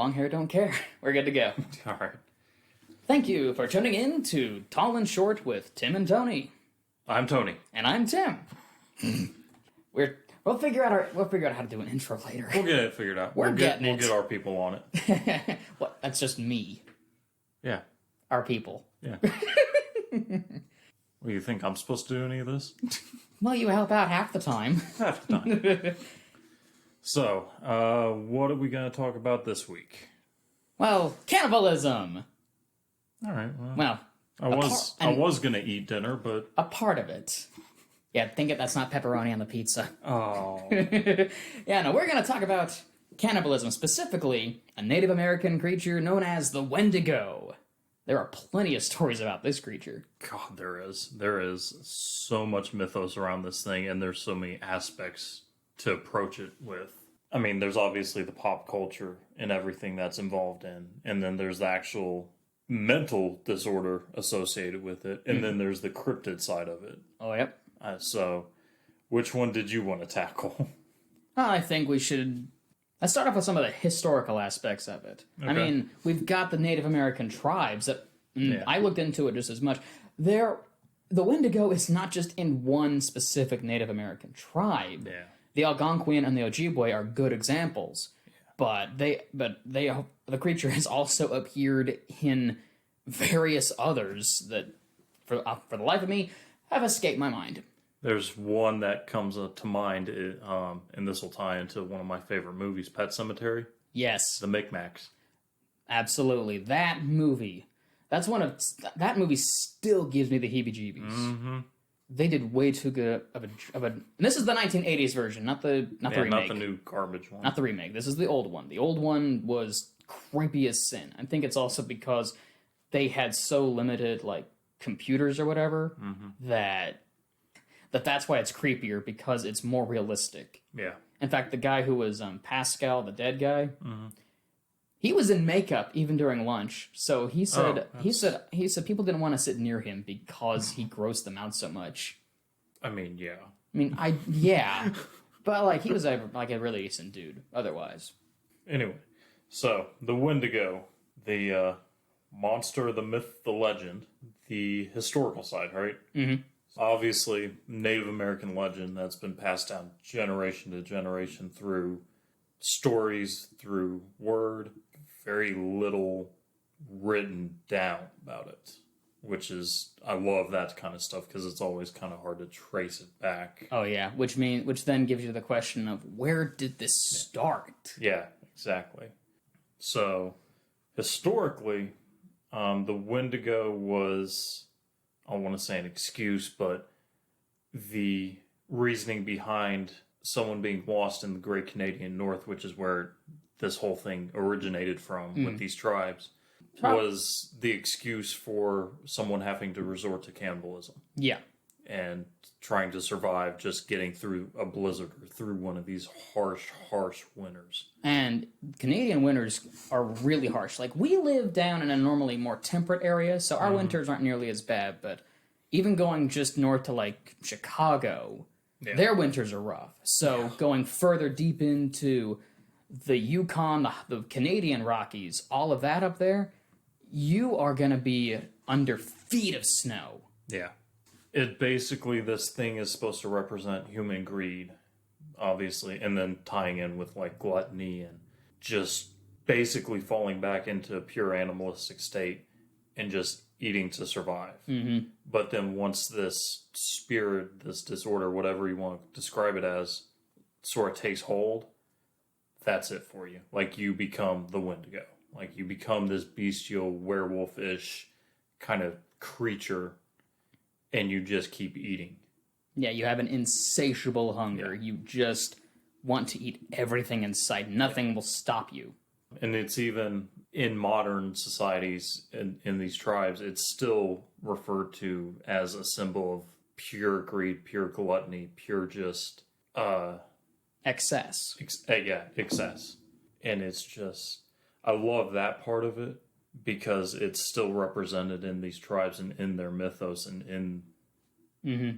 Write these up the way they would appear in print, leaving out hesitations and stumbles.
long hair don't care. We're good to go. All right. Thank you for tuning in to Tall and Short with Tim and Tony. I'm Tony. And I'm Tim. We'll figure out how to do an intro later. We'll get it figured out. We'll get our people on it. What? That's just me. Yeah. Our people. Yeah. What, you think I'm supposed to do any of this? Well, you help out half the time. Half the time. So, what are we going to talk about this week? Well, cannibalism. All right. Well, I was going to eat dinner, but a part of it. Yeah, that's not pepperoni on the pizza. oh, Yeah, no, we're going to talk about cannibalism, specifically a Native American creature known as the Wendigo. There are plenty of stories about this creature. God, there is so much mythos around this thing, and there's so many aspects to approach it with. I mean, there's obviously the pop culture and everything that's involved in, and then there's the actual mental disorder associated with it, and then there's the cryptid side of it. Oh, yep. So, which one did you want to tackle? Well, I think we should... Let's start off with some of the historical aspects of it. Okay. I mean, we've got the Native American tribes that... I looked into it just as much. The Wendigo is not just in one specific Native American tribe. Yeah. The Algonquian and the Ojibwe are good examples. Yeah. But the creature has also appeared in various others that, for the life of me, have escaped my mind. There's one that comes to mind, and this will tie into one of my favorite movies, Pet Sematary. Yes. The Micmacs. Absolutely. That movie still gives me the heebie-jeebies. Mm-hmm. They did way too good of a. And this is the 1980s version, not the remake. Not the new garbage one. Not the remake. This is the old one. The old one was creepy as sin. I think it's also because they had so limited computers or whatever that's why it's creepier, because it's more realistic. Yeah. In fact, the guy who was Pascal, the dead guy, he was in makeup even during lunch. So he said he said people didn't want to sit near him because he grossed them out so much. I mean, yeah. Yeah. But he was a really decent dude otherwise. Anyway, so the Wendigo, the monster, the myth, the legend, the historical side, right? Mm-hmm. Obviously, Native American legend that's been passed down generation to generation through stories, through word, very little written down about it, which is, I love that kind of stuff because it's always kind of hard to trace it back. Oh yeah, which then gives you the question of where did this start? Yeah, exactly. So, historically, the Wendigo was, I don't want to say an excuse, but the reasoning behind someone being lost in the Great Canadian North, which is where this whole thing originated from with these tribes, was the excuse for someone having to resort to cannibalism. Yeah. And trying to survive just getting through a blizzard or through one of these harsh winters. And Canadian winters are really harsh. We live down in a normally more temperate area, so our winters aren't nearly as bad, but even going just north to Chicago, their winters are rough. So going further deep into the Yukon, the Canadian Rockies, all of that up there, you are going to be under feet of snow. Yeah. This thing is supposed to represent human greed, obviously, and then tying in with gluttony and just basically falling back into a pure animalistic state and just eating to survive. Mm-hmm. But then once this spirit, this disorder, whatever you want to describe it as, sort of takes hold, that's it for you. You become the Wendigo. You become this bestial, werewolf-ish kind of creature, and you just keep eating. Yeah, you have an insatiable hunger. Yeah. You just want to eat everything in sight. Nothing will stop you. And it's even in modern societies, in these tribes, it's still referred to as a symbol of pure greed, pure gluttony, pure just... excess. Excess. And it's just... I love that part of it, because it's still represented in these tribes and in their mythos and in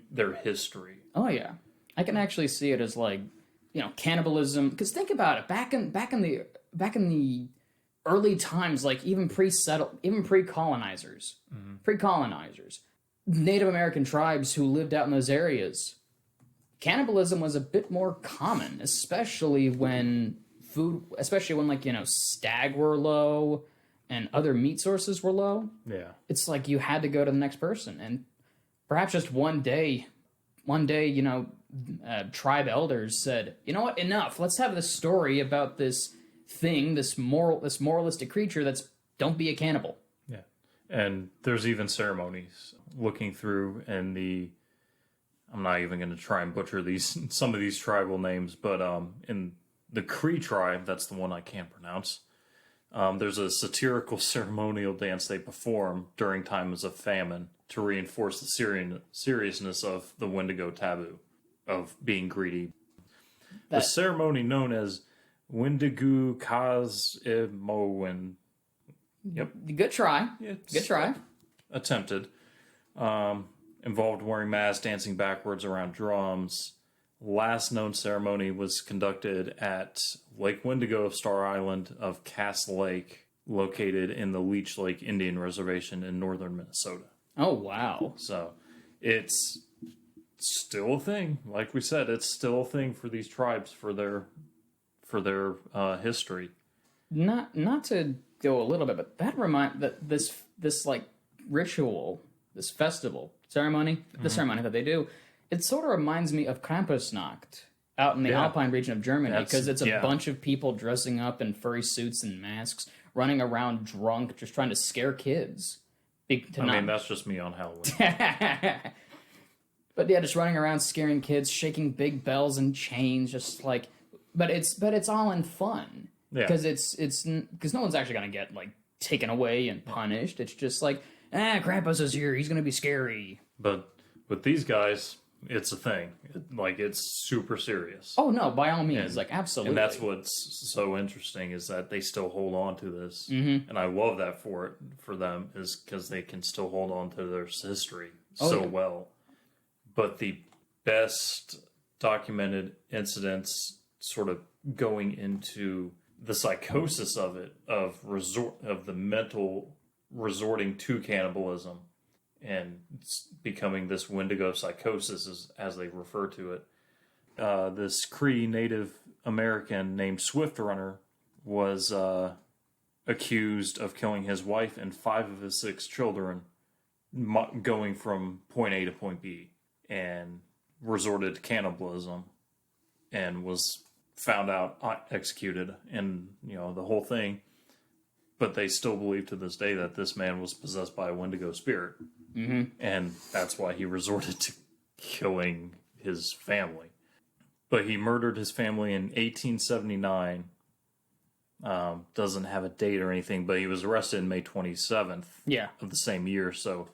their history. Oh yeah, I can actually see it as cannibalism. Because think about it, back in the early times, like even pre-colonizers, Native American tribes who lived out in those areas, cannibalism was a bit more common, especially when like, stag were low and other meat sources were low. Yeah. It's like you had to go to the next person. And perhaps just one day, tribe elders said, you know what, enough. Let's have this story about this thing, this moralistic creature don't be a cannibal. Yeah. And there's even ceremonies looking through I'm not even going to try and butcher some of these tribal names, but in the Cree tribe, that's the one I can't pronounce. There's a satirical ceremonial dance they perform during times of famine to reinforce the seriousness of the Wendigo taboo of being greedy. The ceremony known as Wendigo Kaz-Imowen. Yep. Good try. Good try. Attempted. Involved wearing masks, dancing backwards around drums. Last known ceremony was conducted at Lake Wendigo of Star Island of Cass Lake, located in the Leech Lake Indian Reservation in northern Minnesota. Oh, wow. So it's still a thing. Like we said, it's still a thing for these tribes for their history. Not to go a little bit, but this like ritual, this festival ceremony, the ceremony that they do, it sort of reminds me of Krampusnacht out in the Alpine region of Germany, because it's a bunch of people dressing up in furry suits and masks, running around drunk, just trying to scare kids. That's just me on Halloween. But yeah, just running around scaring kids, shaking big bells and chains, just like, but it's all in fun. Because because no one's actually gonna get like taken away and punished. It's just like, Krampus is here, he's gonna be scary. But with these guys, it's a thing. It's super serious. Oh no, by all means, absolutely. And that's what's so interesting, is that they still hold on to this, and I love that for them, is because they can still hold on to their history well. But the best documented incidents, sort of going into the psychosis of it, of the mental resorting to cannibalism, and becoming this Wendigo psychosis, as they refer to it. This Cree Native American named Swift Runner was accused of killing his wife and 5 of his 6 children, going from point A to point B, and resorted to cannibalism, and was found out, executed, and the whole thing. But they still believe to this day that this man was possessed by a Wendigo spirit. Mm-hmm. And that's why he resorted to killing his family. But he murdered his family in 1879. Doesn't have a date or anything, but he was arrested May 27th of the same year. So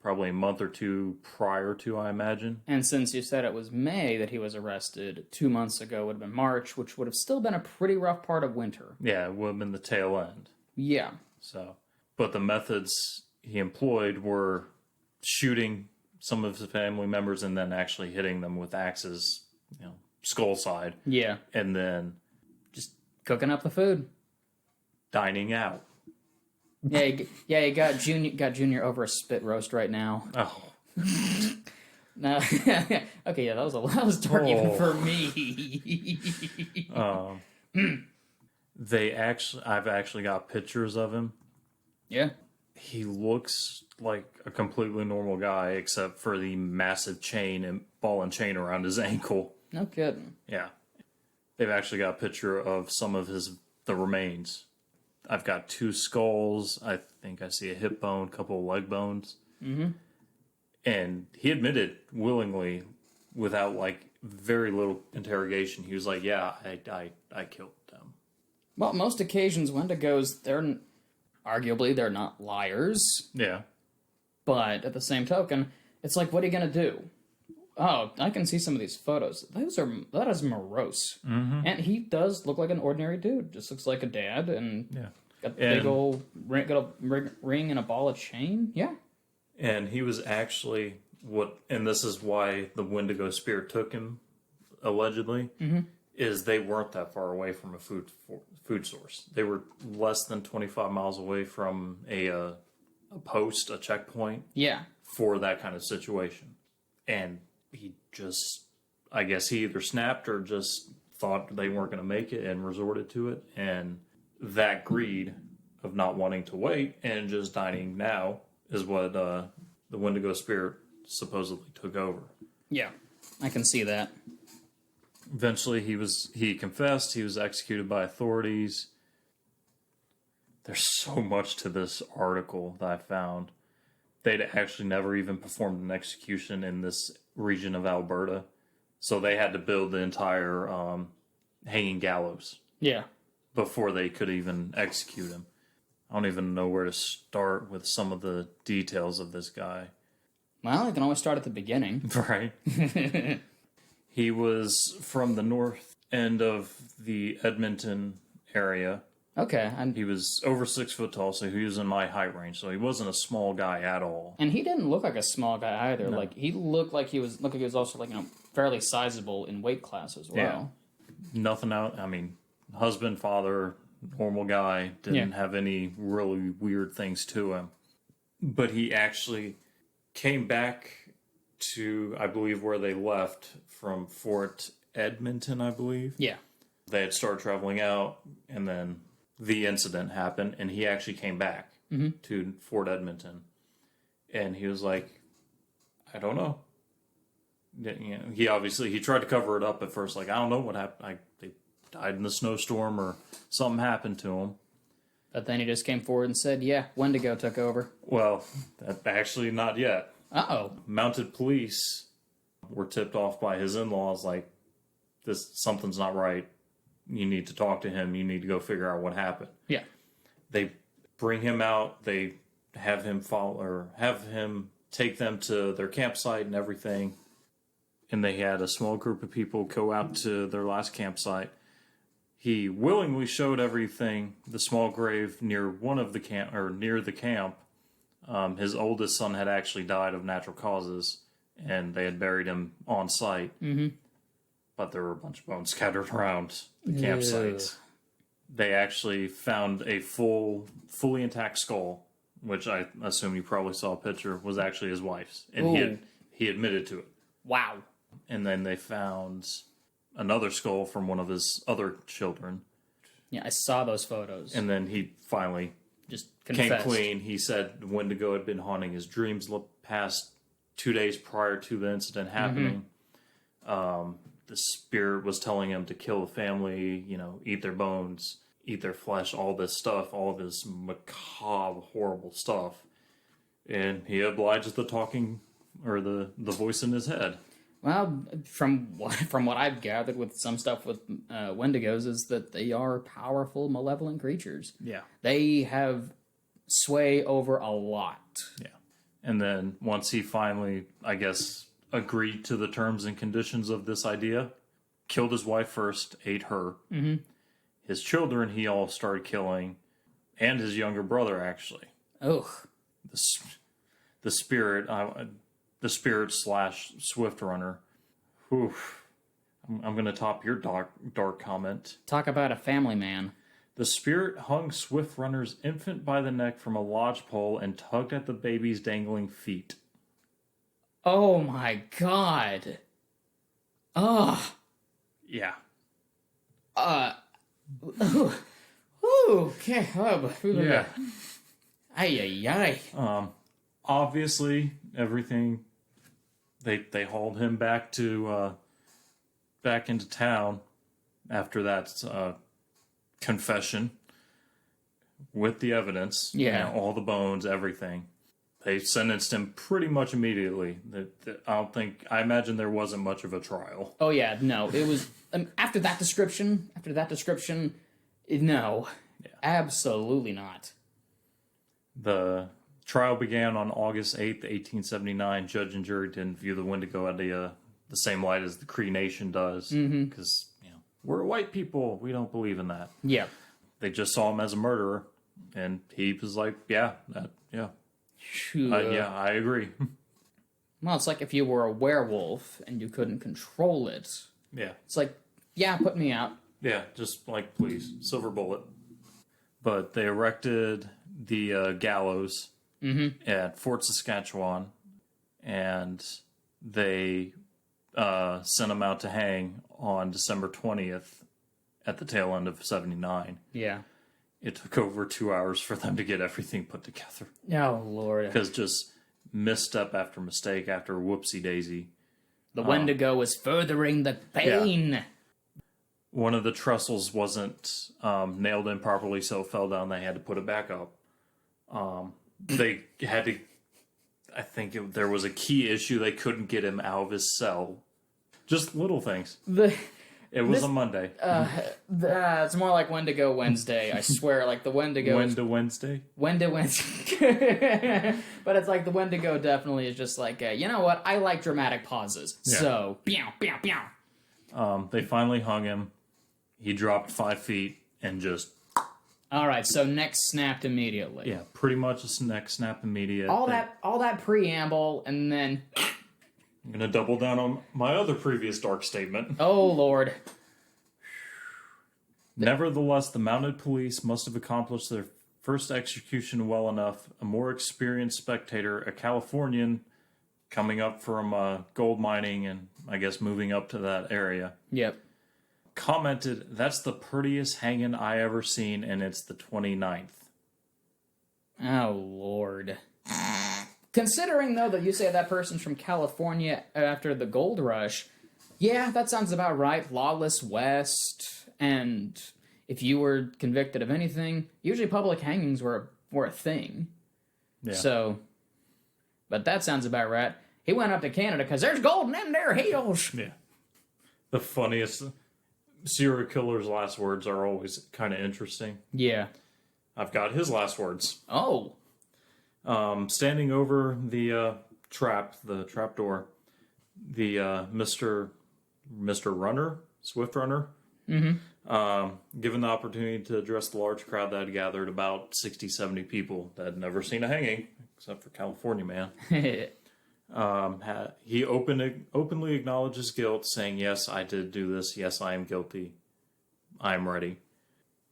probably a month or two prior to, I imagine. And since you said it was May that he was arrested, 2 months ago would have been March, which would have still been a pretty rough part of winter. Yeah, it would have been the tail end. Yeah. So, but the methods he employed were shooting some of his family members and then actually hitting them with axes, skull side. Yeah. And then just cooking up the food. Dining out. You got Junior over a spit roast right now. Oh. No. Okay, yeah, that was dark even for me. I've actually got pictures of him. Yeah. He looks like a completely normal guy, except for the massive chain and ball and chain around his ankle. No kidding. Yeah. They've actually got a picture of some of the remains. I've got 2 skulls. I think I see a hip bone, a couple of leg bones. Mm-hmm. And he admitted willingly, without very little interrogation. He was like, "Yeah, I killed them." Well, most occasions, Wendigos, they're not liars. Yeah. But at the same token, it's like, what are you going to do? Oh, I can see some of these photos. That is morose. Mm-hmm. And he does look like an ordinary dude. Just looks like a dad, and got the big old ring and a ball of chain. Yeah. And he was actually and this is why the Wendigo spirit took him, allegedly, is they weren't that far away from a food source. They were less than 25 miles away from a post, a checkpoint. Yeah. For that kind of situation. And he just, I guess he either snapped or just thought they weren't going to make it and resorted to it. And that greed of not wanting to wait and just dying now is what the Wendigo spirit supposedly took over. Yeah, I can see that. Eventually he confessed, he was executed by authorities. There's so much to this article that I found. They'd actually never even performed an execution in this region of Alberta. So they had to build the entire hanging gallows. Yeah. Before they could even execute him. I don't even know where to start with some of the details of this guy. Well, I can always start at the beginning. Right. He was from the north end of the Edmonton area. Okay. He was over 6 foot tall, so he was in my height range. So he wasn't a small guy at all. And he didn't look like a small guy either. No. Like he looked like he was also like fairly sizable in weight class as well. Yeah. Nothing out. I mean, husband, father, normal guy. Didn't have any really weird things to him. But he actually came back to, I believe, where they left from Fort Edmonton, I believe. Yeah. They had started traveling out, and then the incident happened, and he actually came back to Fort Edmonton. And he was like, I don't know. You know, he tried to cover it up at first, like, I don't know what happened. They died in the snowstorm or something happened to him. But then he just came forward and said, yeah, Wendigo took over. Well, actually not yet. Uh-oh. Mounted police were tipped off by his in-laws, like, something's not right. You need to talk to him. You need to go figure out what happened. Yeah. They bring him out. They have him take them to their campsite and everything. And they had a small group of people go out to their last campsite. He willingly showed everything. The small grave near near the camp. His oldest son had actually died of natural causes, and they had buried him on site. Mm-hmm. But there were a bunch of bones scattered around the campsite. They actually found a fully intact skull, which I assume you probably saw a picture, was actually his wife's. And he admitted to it. Wow. And then they found another skull from one of his other children. Yeah, I saw those photos. And then he finally just confessed. Came clean. He said Wendigo had been haunting his dreams past 2 days prior to the incident happening. The spirit was telling him to kill the family, eat their bones, eat their flesh, all this stuff, all this macabre, horrible stuff. And he obliged the talking, or the voice in his head. Well, from what I've gathered with some stuff with Wendigos is that they are powerful, malevolent creatures. Yeah. They have sway over a lot. Yeah. And then once he finally, I guess, agreed to the terms and conditions of this idea, killed his wife first, ate her. Mm-hmm. His children he all started killing, and his younger brother, actually. Ugh. The spirit... The spirit / Swift Runner. Oof. I'm going to top your dark comment. Talk about a family man. The spirit hung Swift Runner's infant by the neck from a lodge pole and tugged at the baby's dangling feet. Oh my god. Ugh. Yeah. Okay. Yeah. Ay. Obviously, everything... They hauled him back to back into town after that confession with the evidence. Yeah, all the bones, everything. They sentenced him pretty much immediately. I imagine there wasn't much of a trial. Oh yeah, no, it was after that description. No, absolutely not. The trial began on August 8th, 1879. Judge and jury didn't view the Wendigo at the same light as the Cree Nation does. Because, we're white people. We don't believe in that. Yeah. They just saw him as a murderer. And he was like, yeah, I agree. Well, it's like if you were a werewolf and you couldn't control it. Yeah. It's like Yeah, put me out. Yeah, just like, please, silver bullet. But they erected the gallows at Fort Saskatchewan, and they sent him out to hang on December 20th at the tail end of 79. Yeah. It took over 2 hours for them to get everything put together. Oh, Lord. Because just misstep after mistake after whoopsie daisy. The Wendigo was furthering the pain. Yeah. One of the trestles wasn't nailed in properly, so it fell down. They had to put it back up. They had to... I think there was a key issue. They couldn't get him out of his cell. Just little things. It was a Monday. It's more like Wendigo Wednesday. I swear, like the Wendigo. Wednesday? Wednesday. But it's like the Wendigo definitely is just like, you know what? I like dramatic pauses. Yeah. So, pew, pew, pew. They finally hung him. He dropped 5 feet and just... All right, so neck snapped immediately. Yeah, pretty much a neck snap immediate. All that preamble, and then... I'm going to double down on my other previous dark statement. Oh, Lord. Nevertheless, the mounted police must have accomplished their first execution well enough. A more experienced spectator, a Californian, coming up from gold mining and, I guess, moving up to that area. Yep. Commented, "That's the prettiest hanging I ever seen, and it's the 29th. Oh, Lord. Considering, though, that you say that person's from California after the gold rush, yeah, that sounds about right. Lawless West, and if you were convicted of anything, usually public hangings were a thing. Yeah. So, but that sounds about right. He went up to Canada because there's gold in them there hills. Yeah. The funniest... serial killer's last words are always kind of interesting. Yeah. I've got his last words. Oh. Standing over the trap door, the Mr. Runner, Swift Runner, given the opportunity to address the large crowd that had gathered, about 60, 70 people that had never seen a hanging, except for California man. He openly acknowledged his guilt, saying, "Yes, I did do this. Yes, I am guilty. I am ready."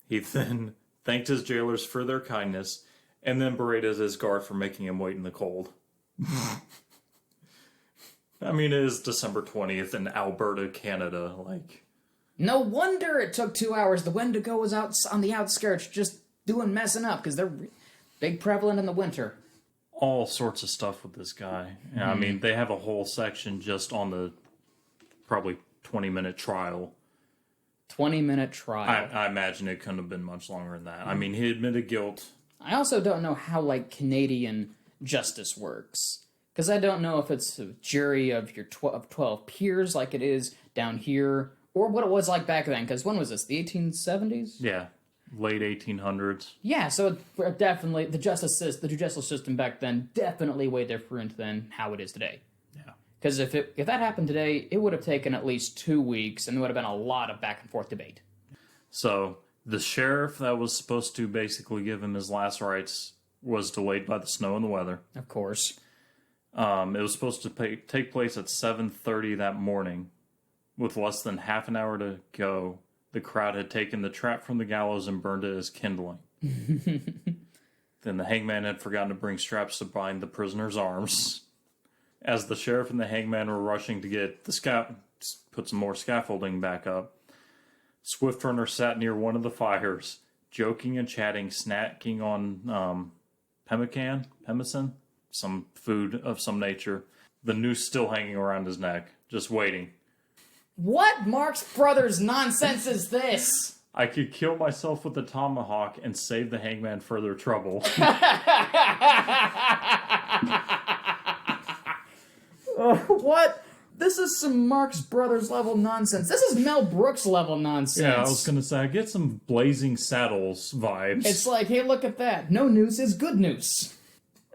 He then thanked his jailers for their kindness, and then berated his guard for making him wait in the cold. I mean, it is December 20th in Alberta, Canada. Like, no wonder it took 2 hours. The Wendigo was out on the outskirts just messing up, because they're big prevalent in the winter. All sorts of stuff with this guy. I mean, they have a whole section just on the probably 20-minute trial. 20-minute trial. I imagine it couldn't have been much longer than that. I mean, he admitted guilt. I also don't know how, like, Canadian justice works. Because I don't know if it's a jury of your 12 peers like it is down here, or what it was like back then. Because when was this? The 1870s? Yeah. Late 1800s. Yeah, so definitely the judicial system back then definitely way different than how it is today. Yeah. Because if that happened today, it would have taken at least 2 weeks, and there would have been a lot of back and forth debate. So the sheriff that was supposed to basically give him his last rites was delayed by the snow and the weather. Of course. It was supposed to take place at 7:30 that morning, with less than half an hour to go. The crowd had taken the trap from the gallows and burned it as kindling. Then the hangman had forgotten to bring straps to bind the prisoner's arms. As the sheriff and the hangman were rushing to get put some more scaffolding back up, Swift Runner sat near one of the fires, joking and chatting, snacking on pemmican, some food of some nature. The noose still hanging around his neck, just waiting. What Marx Brothers nonsense is this? I could kill myself with the tomahawk and save the hangman further trouble. What? This is some Marx Brothers level nonsense. This is Mel Brooks level nonsense. Yeah, I was going to say, I get some Blazing Saddles vibes. It's like, hey, look at that. No news is good news.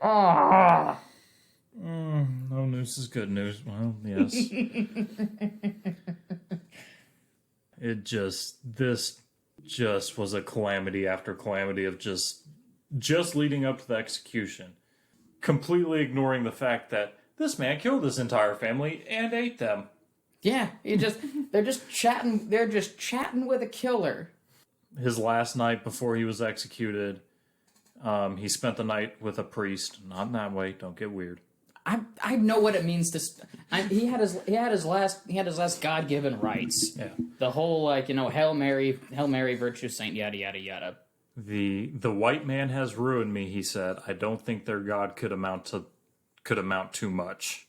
Ah. No news is good news. Well, yes. This just was a calamity after calamity of just leading up to the execution. Completely ignoring the fact that this man killed his entire family and ate them. Yeah, they're just chatting. They're just chatting with a killer. His last night before he was executed, he spent the night with a priest. Not in that way. Don't get weird. I know what it means to. He had his last God-given rights. Yeah. The whole Hail Mary, virtue saint, yada yada yada. The white man has ruined me, he said. I don't think their God could amount too much.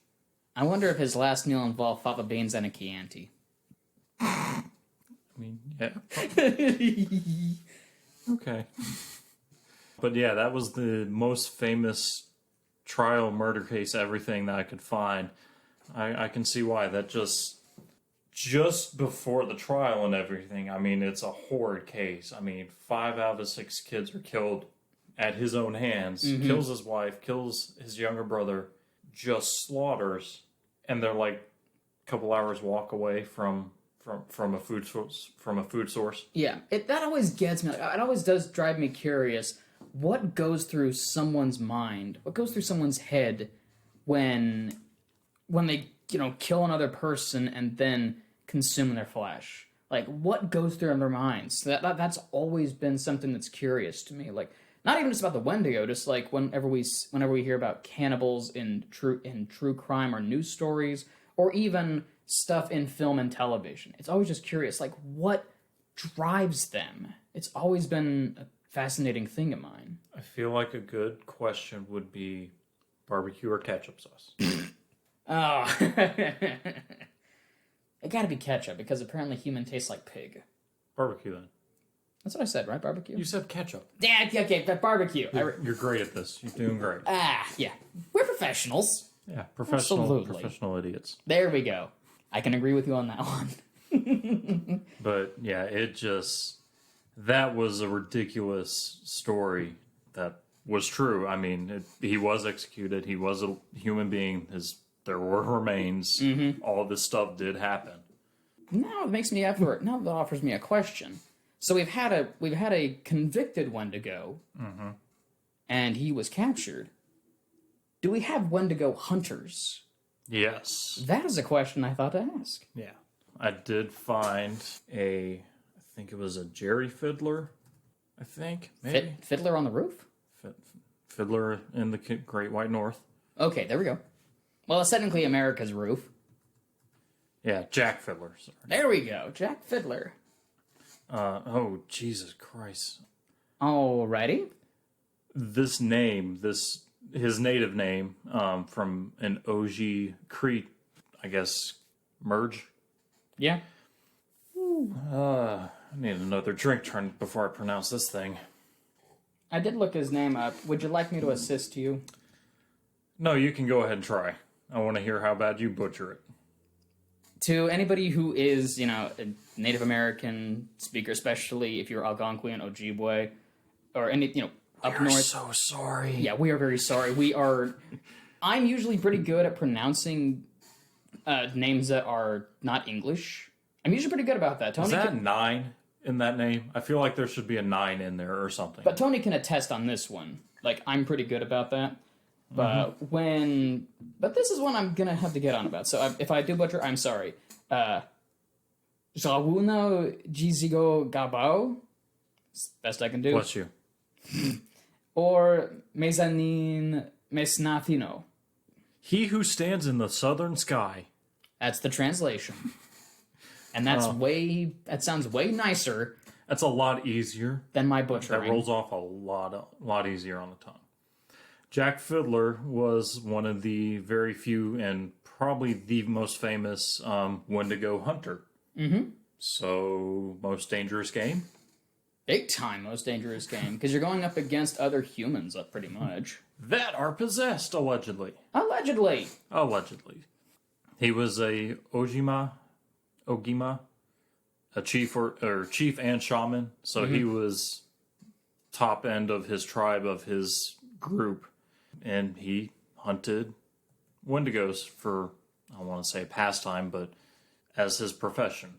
I wonder if his last meal involved fava beans and a Chianti. I mean, yeah. Okay. But yeah, that was the most famous trial murder case, everything that I could find. I can see why. That just before the trial and everything, I mean, it's a horrid case. I mean, 5 out of 6 kids were killed at his own hands. Mm-hmm. Kills his wife, kills his younger brother, just slaughters, and they're like a couple hours walk away from a food source. Yeah, that always gets me. It always does drive me curious. What goes through someone's mind? What goes through someone's head when they kill another person and then consume their flesh? Like, what goes through their minds? That's always been something that's curious to me. Like, not even just about the Wendigo, just like whenever we hear about cannibals in true crime or news stories, or even stuff in film and television. It's always just curious, like, what drives them? It's always been a fascinating thing of mine. I feel like a good question would be barbecue or ketchup sauce. Oh. It gotta be ketchup, because apparently human tastes like pig. Barbecue, then. That's what I said, right? Barbecue? You said ketchup. Yeah, okay, but barbecue. You're great at this. You're doing great. Yeah. We're professionals. Yeah, professional idiots. There we go. I can agree with you on that one. But yeah, that was a ridiculous story that was true. I mean, he was executed. He was a human being. There were remains. Mm-hmm. All this stuff did happen. Now that offers me a question. So we've had a convicted Wendigo, mm-hmm. and he was captured. Do we have Wendigo hunters? Yes. That is a question I thought to ask. Yeah. I did find I think it was a Jerry Fiddler, I think. Maybe. Fiddler on the Roof? Fiddler in the Great White North. Okay, there we go. Well, it's technically America's roof. Yeah, Jack Fiddler. Sorry. There we go, Jack Fiddler. Oh, Jesus Christ. Alrighty. This name, his native name, from an OG Crete, I guess, merge. Yeah. I need another drink before I pronounce this thing. I did look his name up. Would you like me to assist you? No, you can go ahead and try. I want to hear how bad you butcher it. To anybody who is, a Native American speaker, especially if you're Algonquian, Ojibwe, or any, up north. We're so sorry. Yeah, we are very sorry. I'm usually pretty good at pronouncing names that are not English. I'm usually pretty good about that. Tony, is that 9 in that name? I feel like there should be a 9 in there or something. But Tony can attest on this one. Like, I'm pretty good about that. But but this is one I'm gonna have to get on about. So if I do butcher, I'm sorry. Jawuno Jizigo Gabao. Best I can do. Bless you. Or Mezzanine Mesnafino. He who stands in the southern sky. That's the translation. And that sounds way nicer. That's a lot easier than my butchering. That rolls off a lot easier on the tongue. Jack Fiddler was one of the very few and probably the most famous Wendigo hunter. Mm-hmm. So, most dangerous game? Big time most dangerous game, because you're going up against other humans, pretty much. That are possessed, allegedly. Allegedly. He was a Ogima, a chief chief and shaman. So he was top end of his tribe, of his group. And he hunted Wendigos for, I don't want to say pastime, but as his profession.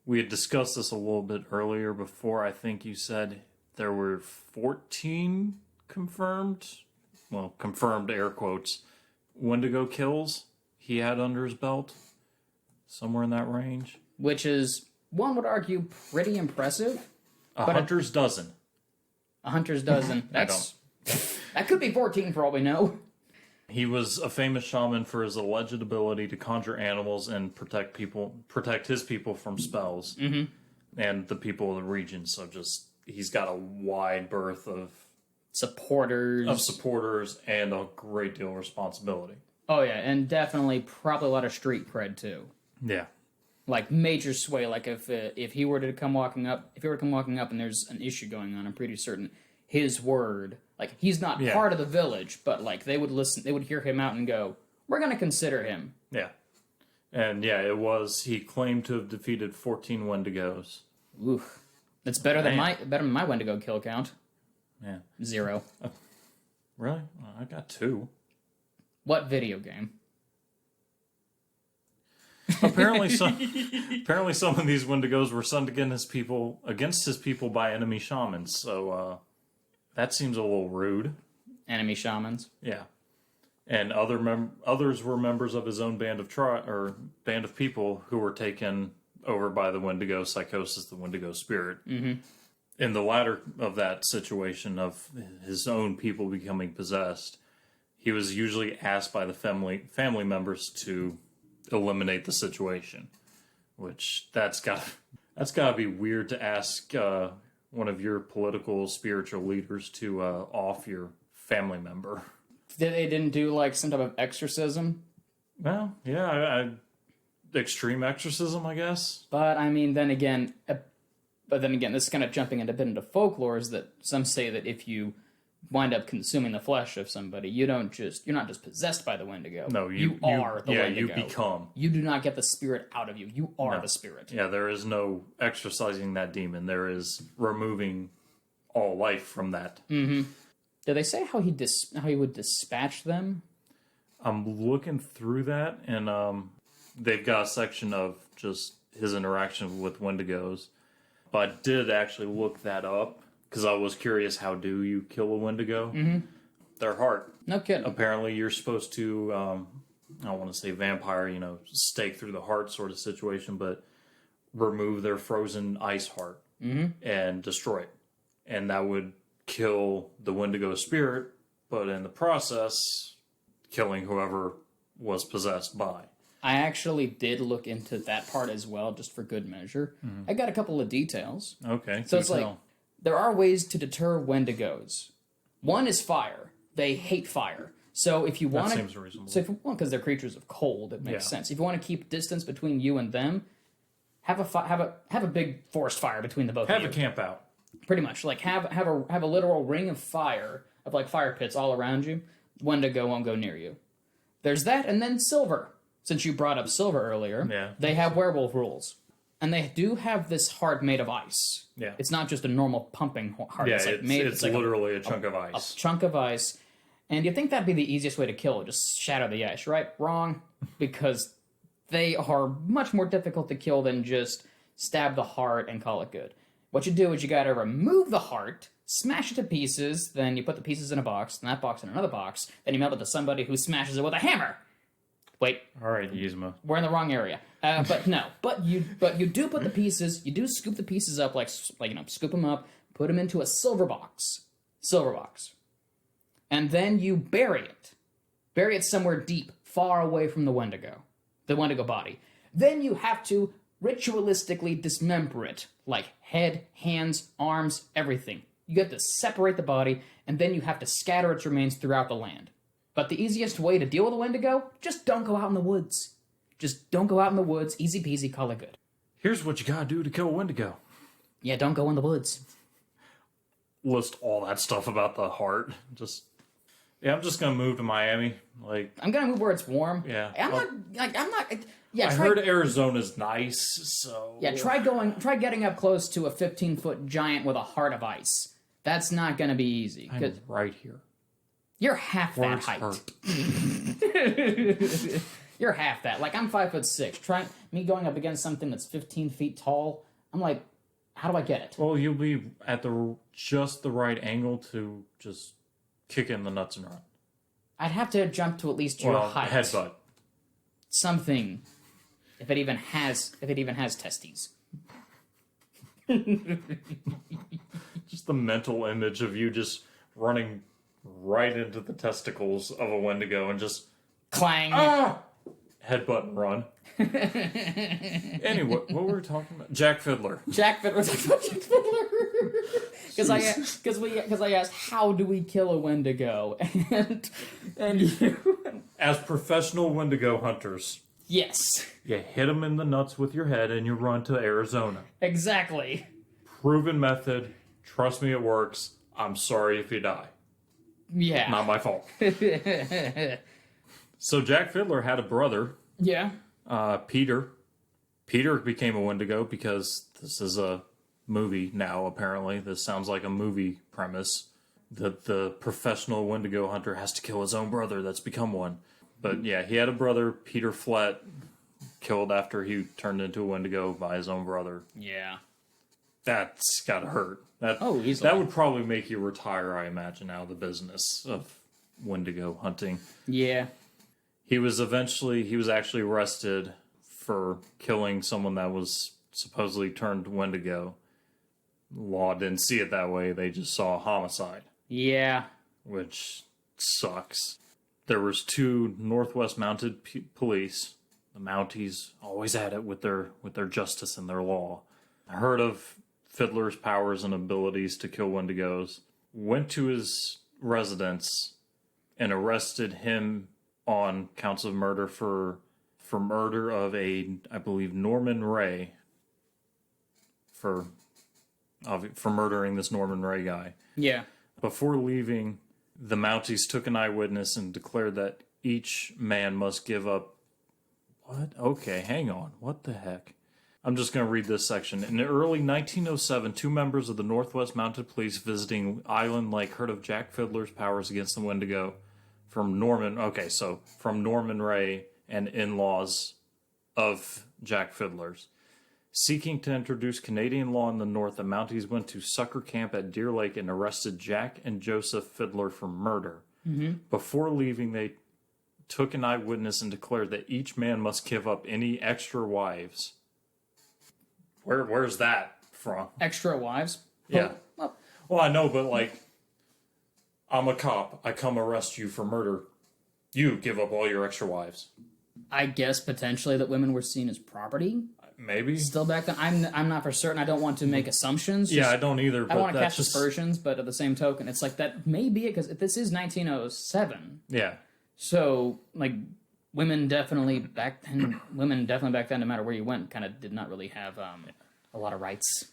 We had discussed this a little bit earlier before. I think you said there were 14 confirmed air quotes, Wendigo kills he had under his belt. somewhere in that range. which is, one would argue, pretty impressive. A hunter's dozen. A hunter's dozen. That could be 14 for all we know. He was a famous shaman for his alleged ability to conjure animals and protect his people from spells, and the people of the region. So he's got a wide berth of supporters and a great deal of responsibility. Oh yeah, and definitely probably a lot of street cred too. Yeah, like major sway. Like if he were to come walking up, and there's an issue going on, I'm pretty certain his word. Like, he's not part of the village, but, like, they would listen, they would hear him out and go, we're going to consider him. Yeah. And, he claimed to have defeated 14 Wendigos. Oof. That's better than my Wendigo kill count. Yeah. 0. Really? Well, I got 2. What video game? Apparently some of these Wendigos were sent against his people by enemy shamans, so, that seems a little rude. Enemy shamans. Yeah, and others were members of his own band of people who were taken over by the Wendigo psychosis, the Wendigo spirit. Mm-hmm. In the latter of that situation of his own people becoming possessed, he was usually asked by the family members to eliminate the situation, which that's got to be weird to ask. One of your political, spiritual leaders to off your family member. They didn't do, like, some type of exorcism? Well, yeah, extreme exorcism, I guess. But, I mean, then again, this is kind of jumping a bit into folklore, is that some say that if you wind up consuming the flesh of somebody, you're not just possessed by the Wendigo. No, you are the Wendigo. Yeah, you become. You do not get the spirit out of you. You are the spirit. Yeah, there is no exorcising that demon. There is removing all life from that. Mm-hmm. Did they say how he would dispatch them? I'm looking through that, and they've got a section of just his interaction with Wendigos. But I did actually look that up, because I was curious, how do you kill a Wendigo? Mm-hmm. Their heart. No kidding. Apparently you're supposed to, I don't want to say vampire, stake through the heart sort of situation, but remove their frozen ice heart and destroy it. And that would kill the Wendigo spirit, but in the process, killing whoever was possessed by. I actually did look into that part as well, just for good measure. Mm-hmm. I got a couple of details. Okay. So it's like, there are ways to deter Wendigos. One is fire. They hate fire. So if you want to... That seems reasonable. So because they're creatures of cold, it makes sense. If you want to keep distance between you and them, have a big forest fire between the both of you. Have a camp out. Pretty much. Like, have a literal ring of fire, of, like, fire pits all around you. Wendigo won't go near you. There's that, and then silver. Since you brought up silver earlier, they have werewolf rules. And they do have this heart made of ice. Yeah. It's not just a normal pumping heart. Yeah, it's like literally a chunk of ice. A chunk of ice. And you'd think that'd be the easiest way to kill it, just shatter the ice, right? Wrong. Because they are much more difficult to kill than just stab the heart and call it good. What you do is you gotta remove the heart, smash it to pieces, then you put the pieces in a box, and that box in another box, then you mail it to somebody who smashes it with a hammer. Wait. All right, Yzma. We're in the wrong area. But no. But you do put the pieces. You do scoop the pieces up, like scoop them up, put them into a silver box, and then you bury it. Bury it somewhere deep, far away from the Wendigo body. Then you have to ritualistically dismember it, like head, hands, arms, everything. You have to separate the body, and then you have to scatter its remains throughout the land. But the easiest way to deal with a Wendigo, just don't go out in the woods. Just don't go out in the woods. Easy peasy, call it good. Here's what you gotta do to kill a Wendigo. Yeah, don't go in the woods. List all that stuff about the heart. I'm just gonna move to Miami. I'm gonna move where it's warm. Yeah. I'm not. I heard Arizona's nice, so... Yeah, try getting up close to a 15-foot giant with a heart of ice. That's not gonna be easy. I'm right here. You're half that height. You're half that. Like, I'm 5'6". Try me going up against something that's 15 feet tall. I'm like, how do I get it? Well, you'll be at just the right angle to just kick in the nuts and run. I'd have to jump to at least your height. Headbutt. Something. If it even has testes. Just the mental image of you just running right into the testicles of a Wendigo and just Clang. Headbutt and run. Anyway, what were we talking about? Jack Fiddler. Jack Fiddler. Because I asked, how do we kill a Wendigo? And you... As professional Wendigo hunters, Yes. you hit them in the nuts with your head and you run to Arizona. Exactly. Proven method. Trust me, it works. I'm sorry if you die. Yeah. Not my fault. So Jack Fiddler had a brother, Yeah. Peter. Peter became a Wendigo because this is a movie now, apparently. This sounds like a movie premise. That the professional Wendigo hunter has to kill his own brother that's become one. But yeah, he had a brother, Peter Flett, killed after he turned into a Wendigo by his own brother. Yeah. That's gotta hurt. Easily. That would probably make you retire, I imagine, out of the business of Wendigo hunting. Yeah. He was actually arrested for killing someone that was supposedly turned Wendigo. Law didn't see it that way. They just saw a homicide. Yeah. Which sucks. There was 2 Northwest Mounted Police. The Mounties always at it with their justice and their law. I heard of Fiddler's powers and abilities to kill Wendigos. Went to his residence and arrested him on counts of murder for murder of I believe, Norman Ray. For murdering this Norman Ray guy. Yeah. Before leaving, the Mounties took an eyewitness and declared that each man must give up... What? Okay, hang on. What the heck? I'm just going to read this section. In early 1907, 2 members of the Northwest Mounted Police visiting Island Lake heard of Jack Fiddler's powers against the Wendigo from Norman Ray and in-laws of Jack Fiddler's. Seeking to introduce Canadian law in the North, the Mounties went to Sucker Camp at Deer Lake and arrested Jack and Joseph Fiddler for murder. Mm-hmm. Before leaving, they took an eyewitness and declared that each man must give up any extra wives. Where's that from? Extra wives? Yeah. Oh. Well, I know, but I'm a cop. I come arrest you for murder. You give up all your extra wives. I guess potentially that women were seen as property. Maybe. Still back then. I'm not for certain. I don't want to make assumptions. Yeah, I don't either. I don't want to cast aspersions, but at the same token, it's like that may be it because this is 1907. Yeah. So women definitely back then, no matter where you went, kind of did not really have a lot of rights.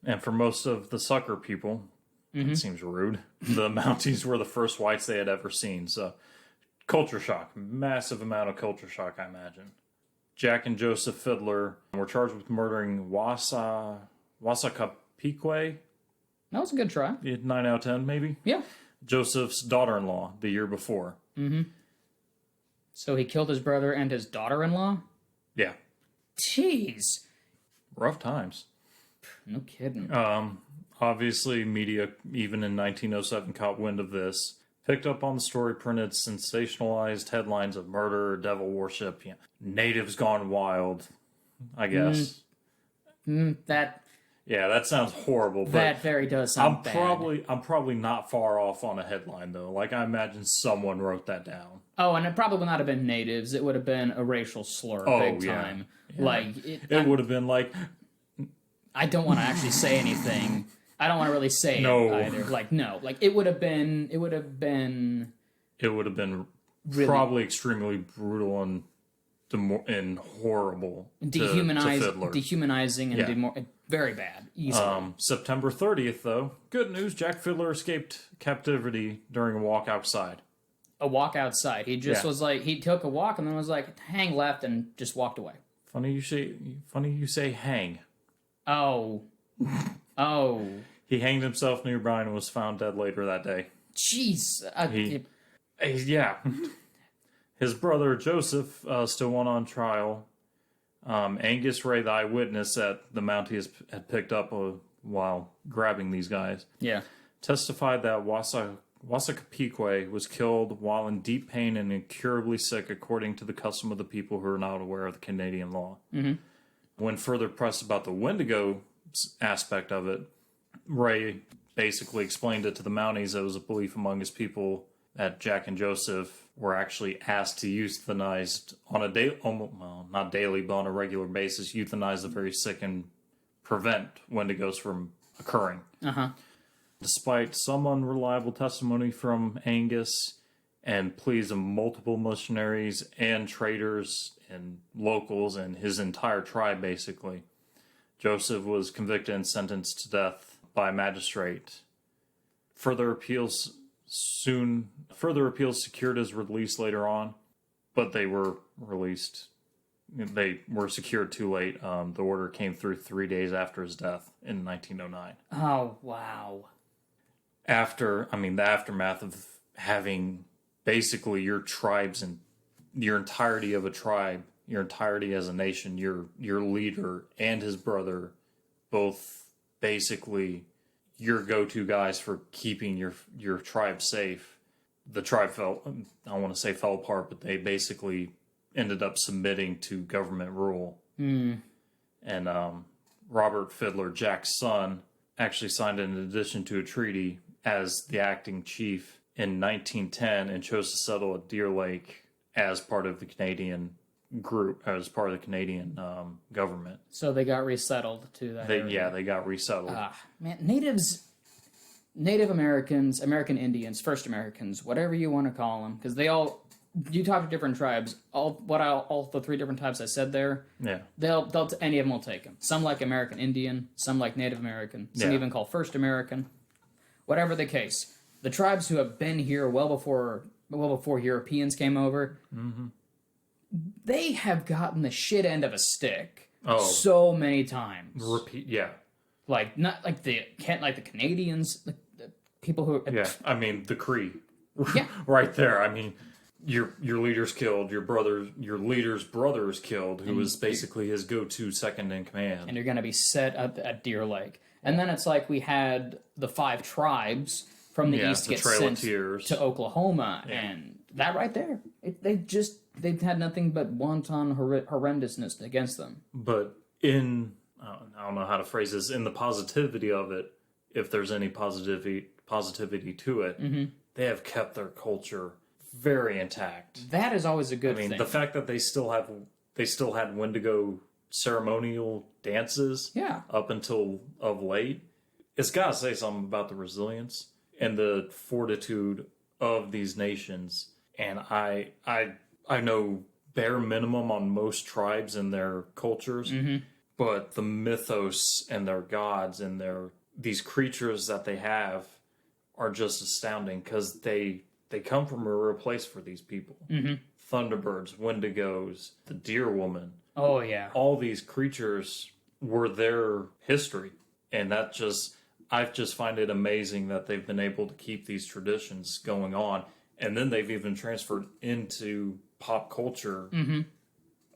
And for most of the Sucker people, it seems rude. The Mounties were the first whites they had ever seen. So culture shock, massive amount of culture shock, I imagine. Jack and Joseph Fiddler were charged with murdering Wasakapique. That was a good try. 9 out of 10, maybe? Yeah. Joseph's daughter-in-law the year before. Mm-hmm. So he killed his brother and his daughter-in-law? Yeah. Jeez. Rough times. No kidding. Obviously, media, even in 1907, caught wind of this. Picked up on the story, printed sensationalized headlines of murder, devil worship, natives gone wild, I guess. That sounds horrible. But that very does sound bad. I'm probably not far off on a headline though. I imagine someone wrote that down. Oh, and it probably would not have been natives. It would have been a racial slur, big time. Yeah. It would have been I don't want to actually say anything. I don't want to really say it either. No. It would have been really probably extremely brutal and horrible. Dehumanizing and very bad. Easily. September 30th, though. Good news, Jack Fiddler escaped captivity during a walk outside. A walk outside. He just was he took a walk and then was hang left and just walked away. Funny you say hang. Oh. Oh. He hanged himself nearby and was found dead later that day. Jeez. His brother Joseph still went on trial. Angus Ray, the eyewitness that the Mounties had picked up while grabbing these guys, yeah, testified that Wasakapique was killed while in deep pain and incurably sick, according to the custom of the people who are not aware of the Canadian law. Mm-hmm. When further pressed about the Wendigo aspect of it, Ray basically explained it to the Mounties that it was a belief among his people that Jack and Joseph were actually asked to euthanize on a daily, well, not daily, but on a regular basis, euthanize the very sick and prevent Wendigos from occurring. Uh-huh. Despite some unreliable testimony from Angus and pleas of multiple missionaries and traders and locals and his entire tribe, basically, Joseph was convicted and sentenced to death by a magistrate. Further appeals secured his release later on, but they were released. They were secured too late. The order came through 3 days after his death in 1909. Oh, wow. The aftermath of having basically your tribes and your entirety of a tribe, your entirety as a nation, your leader and his brother, both basically your go-to guys for keeping your tribe safe. The tribe fell apart, but they basically ended up submitting to government rule. Mm. And Robert Fiddler, Jack's son, actually signed an addition to a treaty as the acting chief in 1910 and chose to settle at Deer Lake as part of the Canadian government. So they got resettled to that area. Yeah, they got resettled. Man, Native Americans, American Indians, First Americans, whatever you want to call them, because you talk to different tribes, all the three different types I said there, Yeah. any of them will take them. Some like American Indian, some like Native American, some even call First American. Whatever the case, the tribes who have been here well before Europeans came over, they have gotten the shit end of a stick so many times. Like not like the Canadians, the people who the Cree, yeah, right there. I mean, your leader's killed, your leader's brother is killed, who was basically his go-to second in command, and you're going to be set up at Deer Lake. And then it's like we had the 5 tribes from the east get sent to Oklahoma, and that right there, they've had nothing but wanton horrendousness against them. But I don't know how to phrase this, in the positivity of it, if there's any positivity to it, they have kept their culture very intact. That is always a good thing. The fact that they still had Wendigo ceremonial dances up until of late, it's got to say something about the resilience and the fortitude of these nations. And I know bare minimum on most tribes and their cultures, but the mythos and their gods and these creatures that they have are just astounding, because they come from a real place for these people. Thunderbirds, Wendigos, the Deer Woman. Oh, yeah. All these creatures were their history. And I just find it amazing that they've been able to keep these traditions going on. And then they've even transferred into pop culture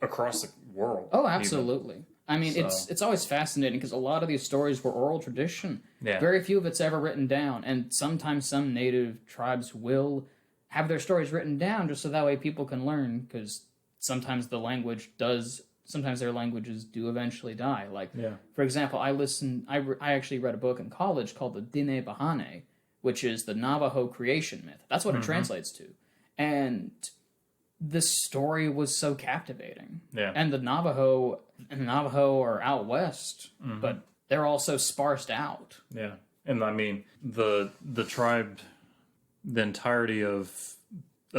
across the world. Oh, absolutely. Even. I mean, it's always fascinating, because a lot of these stories were oral tradition. Yeah. Very few of it's ever written down. And sometimes some native tribes will have their stories written down just so that way people can learn, because sometimes their languages do eventually die. Like, for example, I actually read a book in college called the Dine Bahane, which is the Navajo creation myth. That's what it translates to. And this story was so captivating. Yeah. And the Navajo are out west, but they're also sparsed out. Yeah. And I mean, the tribe, the entirety of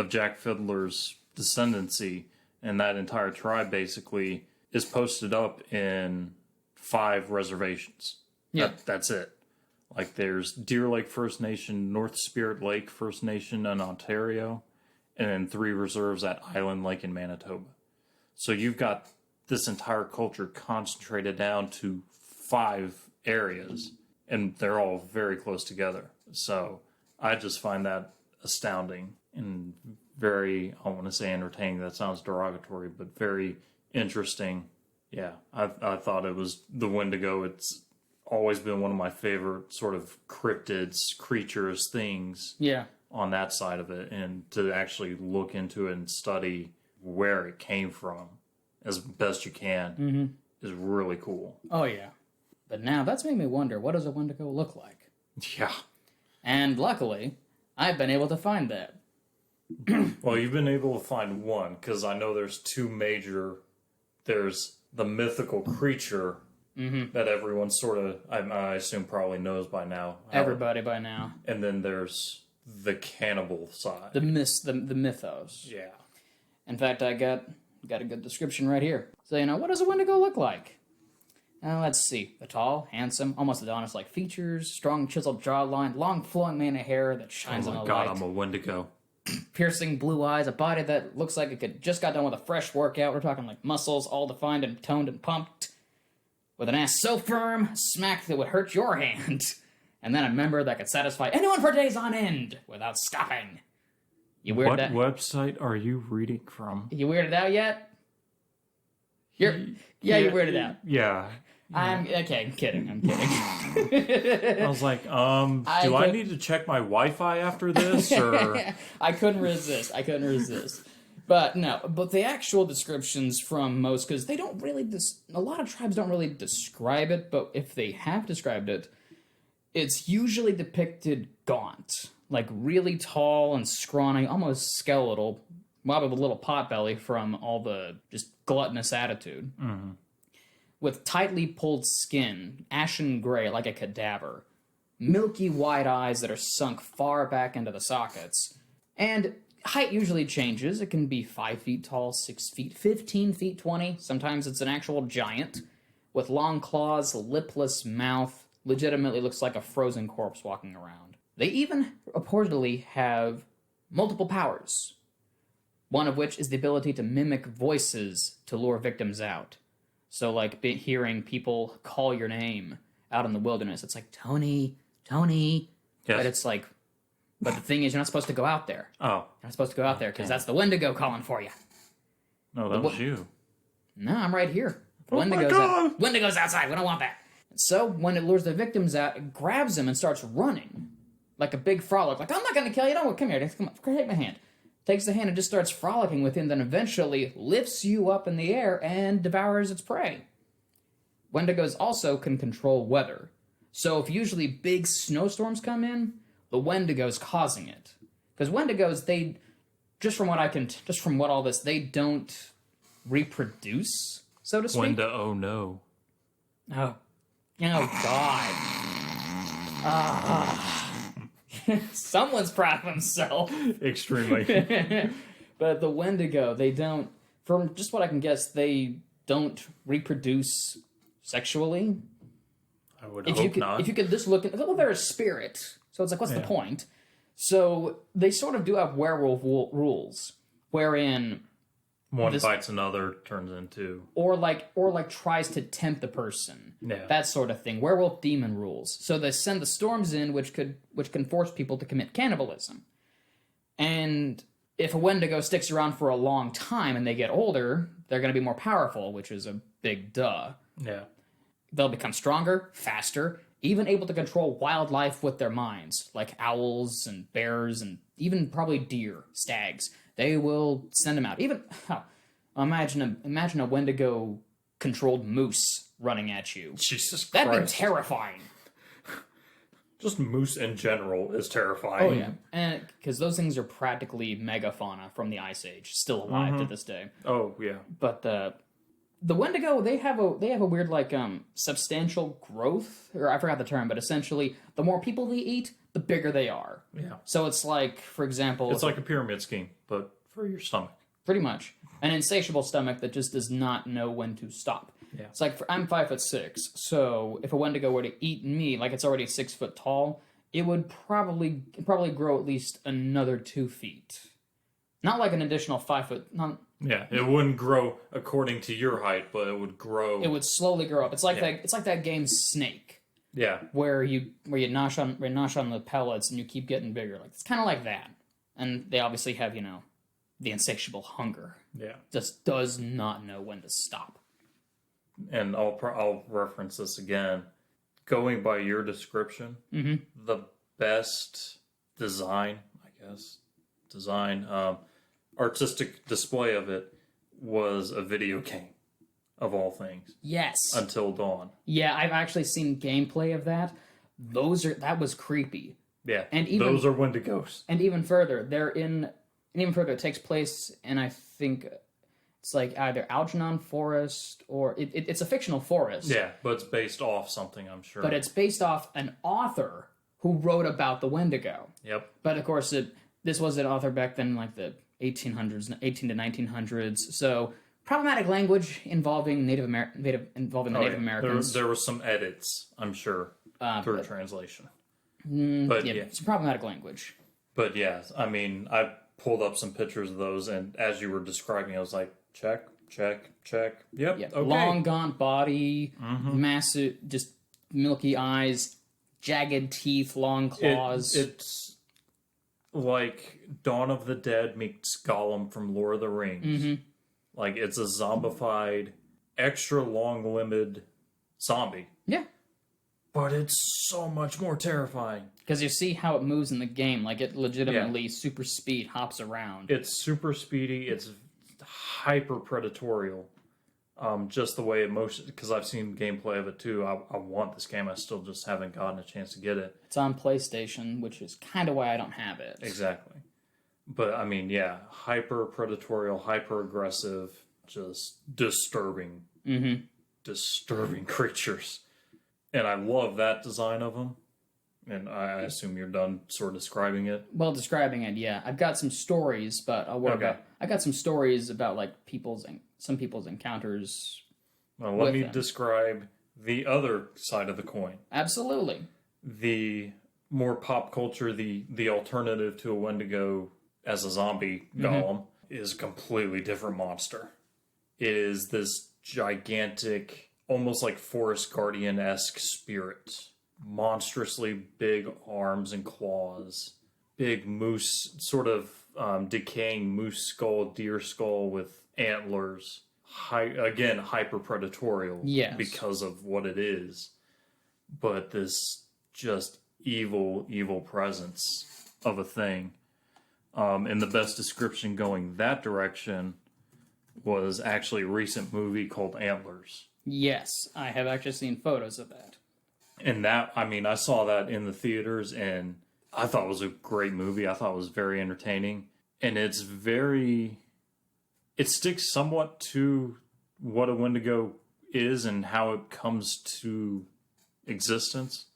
Jack Fiddler's descendancy, and that entire tribe basically is posted up in 5 reservations. Yeah. That's it. Like, there's Deer Lake First Nation, North Spirit Lake First Nation in Ontario, and then 3 reserves at Island Lake in Manitoba. So you've got this entire culture concentrated down to 5 areas, and they're all very close together. So I just find that astounding and very, I want to say entertaining. That sounds derogatory, but very interesting. Yeah, I thought it was the Wendigo. It's always been one of my favorite sort of cryptids, creatures, things Yeah. on that side of it. And to actually look into it and study where it came from as best you can is really cool. Oh, yeah. But now that's made me wonder, what does a Wendigo look like? Yeah. And luckily, I've been able to find that. Well, you've been able to find one, because I know there's two major... There's the mythical creature that everyone sort of, I assume, probably knows by now. Everybody by now. And then there's the cannibal side. The mythos. Yeah. In fact, I got a good description right here. So, what does a Wendigo look like? Let's see. The tall, handsome, almost Adonis-like features, strong chiseled jawline, long flowing mane of hair that shines in the light. Oh my god, I'm a Wendigo. Piercing blue eyes, a body that looks like it could just got done with a fresh workout. We're talking like muscles, all defined and toned and pumped. With an ass so firm, a smack that would hurt your hand. And then a member that could satisfy anyone for days on end without stopping. You weirded out? What website are you reading from? You weirded out yet? You weirded out. Yeah. I'm kidding. I'm kidding. I was like, do I need to check my Wi-Fi after this? Or I couldn't resist. But no, but the actual descriptions from most, because they don't really, a lot of tribes don't really describe it, but if they have described it, it's usually depicted gaunt, like really tall and scrawny, almost skeletal, probably with a little pot belly from all the just gluttonous attitude. Mm-hmm. With tightly pulled skin, ashen gray like a cadaver, milky white eyes that are sunk far back into the sockets, and height usually changes. It can be 5 feet tall, 6 feet, 15 feet 20. Sometimes it's an actual giant with long claws, lipless mouth. Legitimately looks like a frozen corpse walking around. They even reportedly have multiple powers, one of which is the ability to mimic voices to lure victims out. So, like, hearing people call your name out in the wilderness, it's like, Tony. Yes. But it's like, but the thing is, you're not supposed to go out there. Oh. You're not supposed to go out there, because that's the Wendigo calling for you. No, that was you. No, I'm right here. Wendigo's outside. We don't want that. So, when it lures the victims out, it grabs them and starts running. Like a big frolic. Like, I'm not going to kill you. Don't come here. Come on. Take my hand. Takes the hand and just starts frolicking with him, then eventually lifts you up in the air and devours its prey. Wendigos also can control weather. So if usually big snowstorms come in, the Wendigo's causing it. Because Wendigos, just from all this, they don't reproduce, so to speak. Wendi-Oh-no. Oh God. Someone's proud of himself. Extremely. But the Wendigo, they don't, from just what I can guess, they don't reproduce sexually. I would hope not. If you could just look at, well, they're a spirit, so it's like, what's the point? So they sort of do have werewolf rules, wherein one bites another, turns into... Or tries to tempt the person. Yeah. That sort of thing. Werewolf demon rules. So they send the storms in, which can force people to commit cannibalism. And if a Wendigo sticks around for a long time and they get older, they're going to be more powerful, which is a big duh. Yeah. They'll become stronger, faster, even able to control wildlife with their minds, like owls and bears and even probably deer, stags. They will send them out. Even imagine a Wendigo-controlled moose running at you. Jesus Christ. That'd be terrifying. Just moose in general is terrifying. Oh, yeah. And because those things are practically megafauna from the Ice Age, still alive to this day. Oh, yeah. But the Wendigo, they have a weird, like, substantial growth, or I forgot the term, but essentially, the more people they eat, the bigger they are. Yeah. So it's like, for example... It's like a pyramid scheme, but for your stomach. Pretty much. An insatiable stomach that just does not know when to stop. Yeah. It's like, I'm 5'6", so if a Wendigo were to eat me, like it's already 6 foot tall, it would probably grow at least another 2 feet. Not like an additional 5 foot... Yeah, it wouldn't grow according to your height, but it would grow... It would slowly grow up. It's like that game Snake. Yeah. Where you nosh on the pellets and you keep getting bigger. Like it's kind of like that. And they obviously have, the insatiable hunger. Yeah. Just does not know when to stop. And I'll reference this again. going by your description, the best design, artistic display of it was a video game, of all things. Yes. Until Dawn. Yeah, I've actually seen gameplay of that. That was creepy. Yeah, and even, those are Wendigos. And even further, it takes place in, I think, it's like either Algernon Forest or it's a fictional forest. Yeah, but it's based off something, I'm sure. But it's based off an author who wrote about the Wendigo. Yep. But of course, this was an author back then, like the 18 to 1900s. So problematic language involving Native Americans. There were some edits, I'm sure, through translation. But yeah, it's problematic language. But yeah, I mean, I pulled up some pictures of those, and as you were describing, I was like, check. Yep. Yeah. Okay. Long, gaunt body, massive, just milky eyes, jagged teeth, long claws. It's like Dawn of the Dead meets Gollum from Lord of the Rings. Like, it's a zombified, extra long-limbed zombie. Yeah. But it's so much more terrifying. Because you see how it moves in the game. Like, it legitimately super speed hops around. It's super speedy. It's hyper predatorial. Just the way it motions. Because I've seen gameplay of it too. I want this game. I still just haven't gotten a chance to get it. It's on PlayStation, which is kind of why I don't have it. Exactly. But, I mean, yeah. Hyper predatorial, hyper aggressive, just disturbing. Disturbing creatures. And I love that design of them. And I assume you're done sort of describing it. Well, describing it, yeah. I've got some stories, but I got some stories about like some people's encounters. Well, let me describe the other side of the coin. Absolutely. The more pop culture, the alternative to a Wendigo as a zombie golem is a completely different monster. It is this gigantic, almost like Forest Guardian-esque spirit. Monstrously big arms and claws. Big moose, sort of decaying moose skull, deer skull with antlers. Again, hyper-predatorial. Yes. Because of what it is. But this just evil presence of a thing. And the best description going that direction was actually a recent movie called Antlers. Yes, I have actually seen photos of that. And that, I mean, I saw that in the theaters, and I thought it was a great movie. I thought it was very entertaining. And it sticks somewhat to what a Wendigo is and how it comes to existence.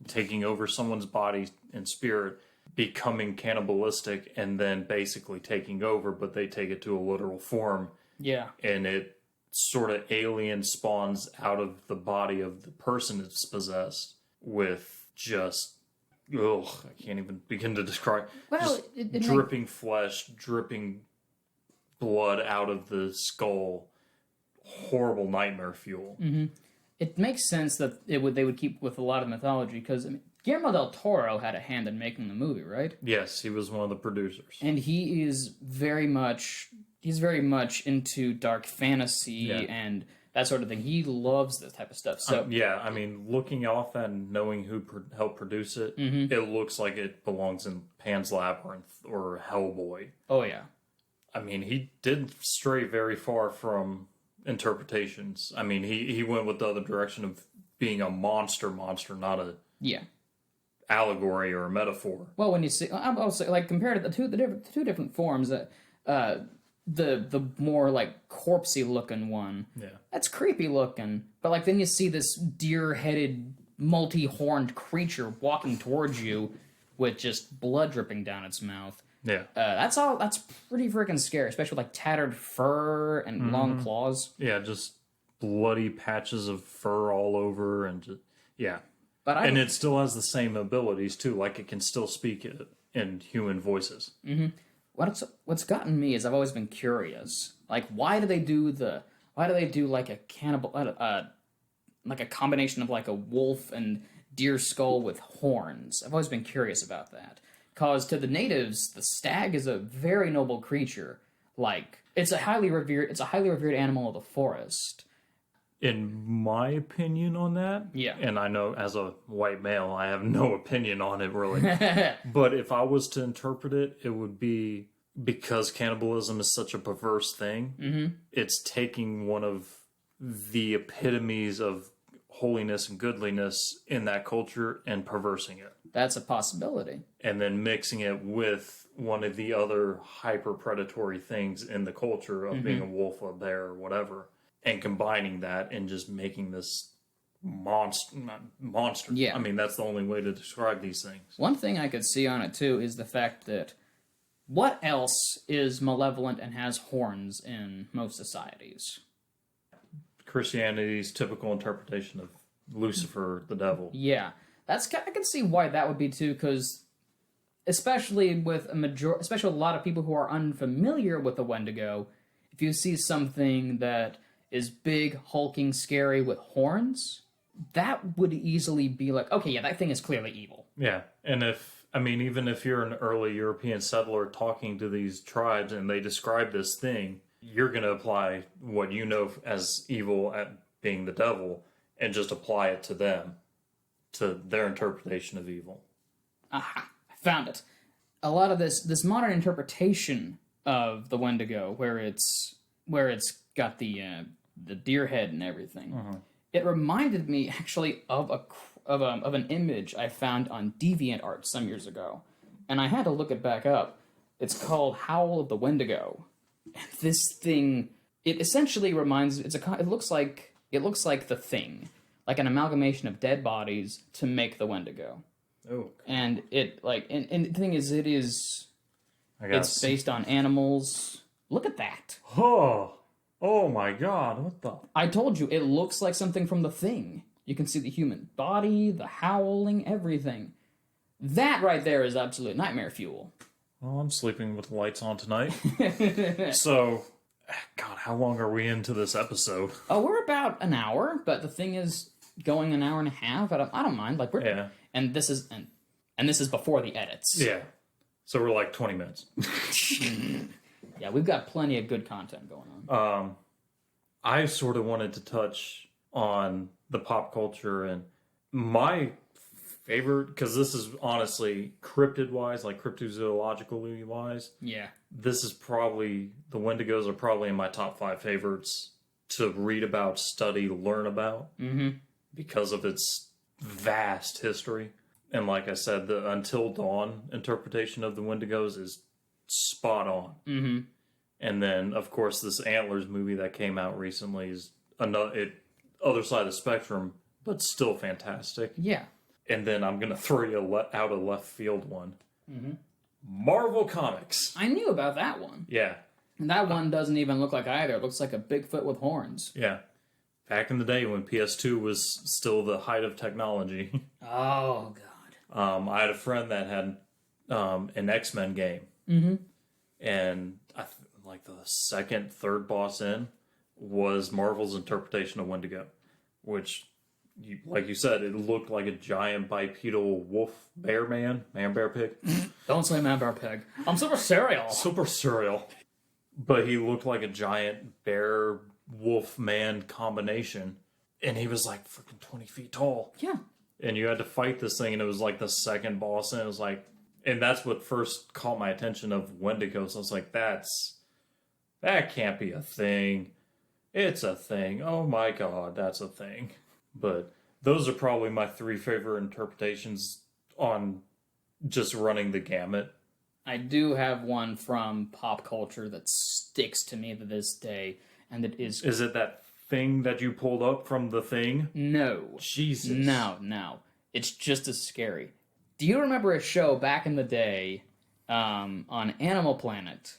Taking over someone's body and spirit, becoming cannibalistic, and then basically taking over, but they take it to a literal form. Yeah. And it sort of alien spawns out of the body of the person it's possessed with just, I can't even begin to describe. Well, dripping flesh, dripping blood out of the skull. Horrible nightmare fuel. It makes sense that they would keep with a lot of mythology because Guillermo del Toro had a hand in making the movie, right? Yes, he was one of the producers. And he is very much into dark fantasy and that sort of thing. He loves this type of stuff. So I mean, looking off and knowing who helped produce it, it looks like it belongs in Pan's Labyrinth or Hellboy. Oh yeah. I mean, he didn't stray very far from interpretations. I mean, he went with the other direction of being a monster, not a allegory or a metaphor. Well, when you see, I'll say, like, compared to the two different forms, the more like corpsey looking one, that's creepy looking. But like then you see this deer-headed, multi-horned creature walking towards you with just blood dripping down its mouth. Yeah, that's pretty freaking scary, especially with like tattered fur and long claws. Yeah, just bloody patches of fur all over, and just and it still has the same abilities too. Like it can still speak in human voices. What's gotten me is I've always been curious. Like, why do they do like a cannibal, like a combination of like a wolf and deer skull with horns? I've always been curious about that. Because to the natives, the stag is a very noble creature. Like, it's a highly revered animal of the forest. In my opinion on that, Yeah. and I know as a white male, I have no opinion on it really. But if I was to interpret it, it would be because cannibalism is such a perverse thing. It's taking one of the epitomes of holiness and goodliness in that culture and perversing it. That's a possibility. And then mixing it with one of the other hyper predatory things in the culture of being a wolf, a bear, or whatever, and combining that and just making this monster. Yeah. I mean, that's the only way to describe these things. One thing I could see on it, too, is the fact that what else is malevolent and has horns in most societies? Christianity's typical interpretation of Lucifer, the devil. Yeah. I can see why that would be, too, because especially with a lot of people who are unfamiliar with the Wendigo, if you see something that is big, hulking, scary with horns, that would easily be like, okay, yeah, that thing is clearly evil. Yeah, and even if you're an early European settler talking to these tribes and they describe this thing, you're going to apply what you know as evil at being the devil and just apply it to them, to their interpretation of evil. Aha, I found it. A lot of this modern interpretation of the Wendigo, where it's got the deer head and everything. It reminded me actually of an image I found on DeviantArt some years ago, and I had to look it back up. It's called Howl of the Wendigo, and this thing, it essentially reminds. It looks like the Thing, like an amalgamation of dead bodies to make the Wendigo. Oh, and it and the thing is, it's based on animals. Look at that. Oh my God, what the? I told you, it looks like something from The Thing. You can see the human body, the howling, everything. That right there is absolute nightmare fuel. Well, I'm sleeping with the lights on tonight. So, God, how long are we into this episode? Oh, we're about an hour, but the thing is going an hour and a half. I don't mind. Like Yeah. And this is before the edits. Yeah. So we're like 20 minutes. Yeah, we've got plenty of good content going on. I sort of wanted to touch on the pop culture and my favorite, because this is honestly cryptid-wise, like cryptozoologically-wise. Yeah. This is probably, the Wendigos are probably in my top 5 favorites to read about, study, learn about, because of its vast history. And like I said, the Until Dawn interpretation of the Wendigos is spot on. And then, of course, this Antlers movie that came out recently is other side of the spectrum, but still fantastic. Yeah. And then I'm going to throw you out a left field one. Marvel Comics. I knew about that one. Yeah. And that one doesn't even look like either. It looks like a Bigfoot with horns. Yeah. Back in the day when PS2 was still the height of technology. Oh, God. I had a friend that had an X-Men game. And like the second, third boss in was Marvel's interpretation of Wendigo, which, like you said, it looked like a giant bipedal wolf bear man bear pig. Don't say man bear pig. I'm super cereal. Super cereal. But he looked like a giant bear wolf man combination, and he was like freaking 20 feet tall. Yeah. And you had to fight this thing, and it was like the second boss, and it was like, and that's what first caught my attention of Wendigo. So I was like, that can't be a thing. It's a thing. Oh my God, that's a thing. But those are probably my 3 favorite interpretations on just running the gamut. I do have one from pop culture that sticks to me to this day, and it is... Is it that thing that you pulled up from The Thing? No. Jesus. No. It's just as scary. Do you remember a show back in the day on Animal Planet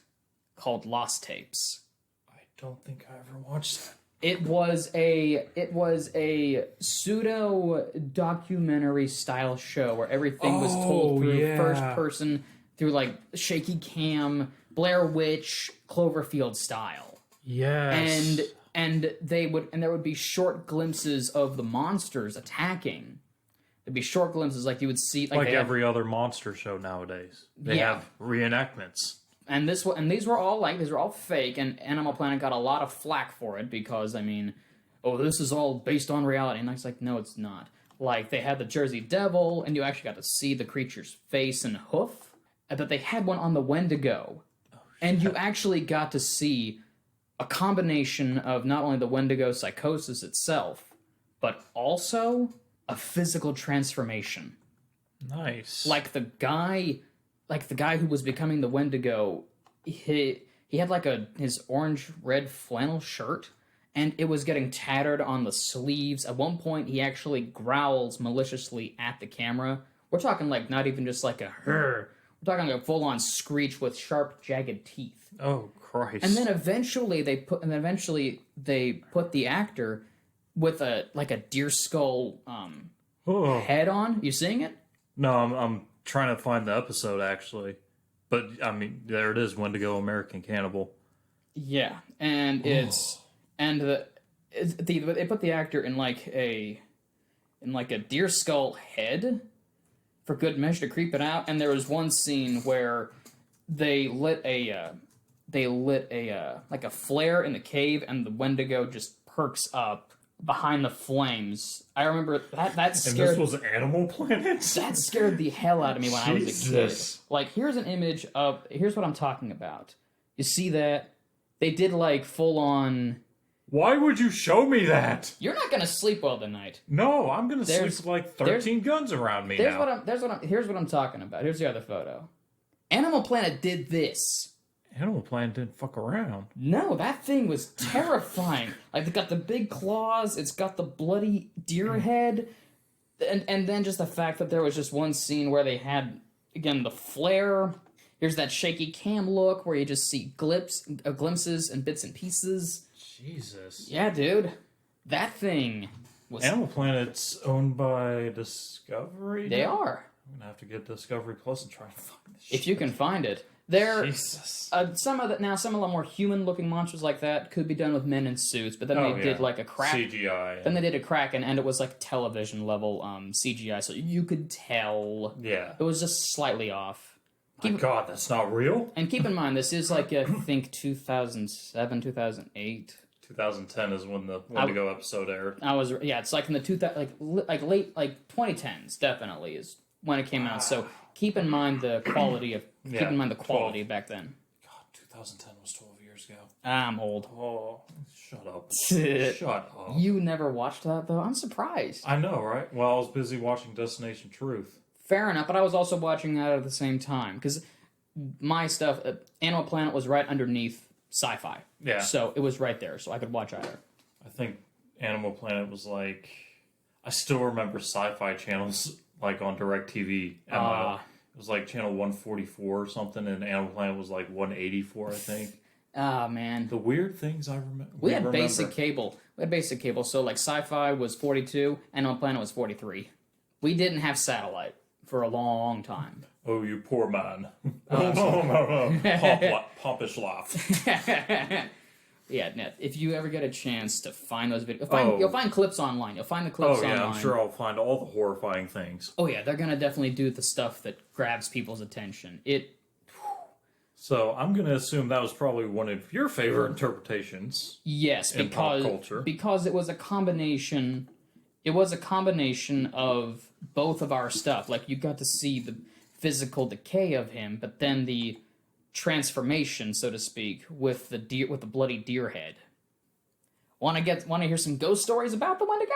called Lost Tapes? I don't think I ever watched that. It was a pseudo documentary style show where everything was told through first person, through like shaky cam, Blair Witch, Cloverfield style. Yes. And there would be short glimpses of the monsters attacking. There'd be short glimpses like you would see like every other monster show nowadays. They have reenactments. And these were all fake, and Animal Planet got a lot of flack for it because, I mean, oh, this is all based on reality. And I was like, no, it's not. Like, they had the Jersey Devil, and you actually got to see the creature's face and hoof. But they had one on the Wendigo. And you actually got to see a combination of not only the Wendigo psychosis itself, but also a physical transformation. Nice. Like the guy who was becoming the Wendigo, he had like his orange-red flannel shirt, and it was getting tattered on the sleeves. At one point, he actually growls maliciously at the camera. We're talking like not even just like a "Hurr." We're talking like a full-on screech with sharp, jagged teeth. Oh, Christ. And then eventually they put the actor with a deer skull head on. You seeing it? No, I'm trying to find the episode, actually. But, I mean, there it is, Wendigo American Cannibal. Yeah, and it's... And they put the actor in like a deer skull head for good measure to creep it out. And there was one scene where they lit a flare in the cave, and the Wendigo just perks up behind the flames. I remember that scared. And this was Animal Planet? That scared the hell out of me when I was a kid. Like, here's an image of. Here's what I'm talking about. You see that? They did like full on. Why would you show me that? You're not gonna sleep well tonight. No, I'm gonna sleep with like 13 guns around me now. Here's what I'm talking about. Here's the other photo. Animal Planet did this. Animal Planet didn't fuck around. No, that thing was terrifying. Like, it's got the big claws, it's got the bloody deer head, and then just the fact that there was just one scene where they had, again, the flare. Here's that shaky cam look where you just see glimpses and bits and pieces. Jesus. Yeah, dude. That thing was... Animal Planet's owned by Discovery? They are. I'm gonna have to get Discovery Plus and try to find this shit. If you can find it. They're... Jesus. Some of the more human-looking monsters like that could be done with men in suits, but then they did like a crack... CGI. Then they did a Kraken, and it was like television-level CGI, so you could tell. Yeah. It was just slightly off. My God, that's not real? And keep in mind, this is like, I think, 2007, 2008... 2010 is when the Wendigo episode aired. It's like in the late 2010s definitely is when it came out. So keep in mind the quality back then. God, 2010 was 12 years ago. I'm old. Oh, shut up. Shut up. You never watched that though? I'm surprised. I know, right? Well, I was busy watching Destination Truth. Fair enough, but I was also watching that at the same time because my stuff, Animal Planet was right underneath Sci-Fi. Yeah. So it was right there, so I could watch either. I think Animal Planet was like... I still remember Sci-Fi channels, like on DirecTV. And it was like channel 144 or something, and Animal Planet was like 184, I think. Ah, man. The weird things I remember. We had basic cable. So like Sci-Fi was 42, Animal Planet was 43. We didn't have satellite for a long time. Oh, you poor man. Pompish laugh. Yeah, Ned, if you ever get a chance to find those videos, you'll find clips online. You'll find the clips online. I'm sure I'll find all the horrifying things. Oh, yeah, they're going to definitely do the stuff that grabs people's attention. So I'm going to assume that was probably one of your favorite interpretations. Yes, in pop culture. Because it was a combination... It was a combination of both of our stuff. Like, you got to see the physical decay of him, but then the transformation, so to speak, with the bloody deer head. Want to hear some ghost stories about the Wendigo?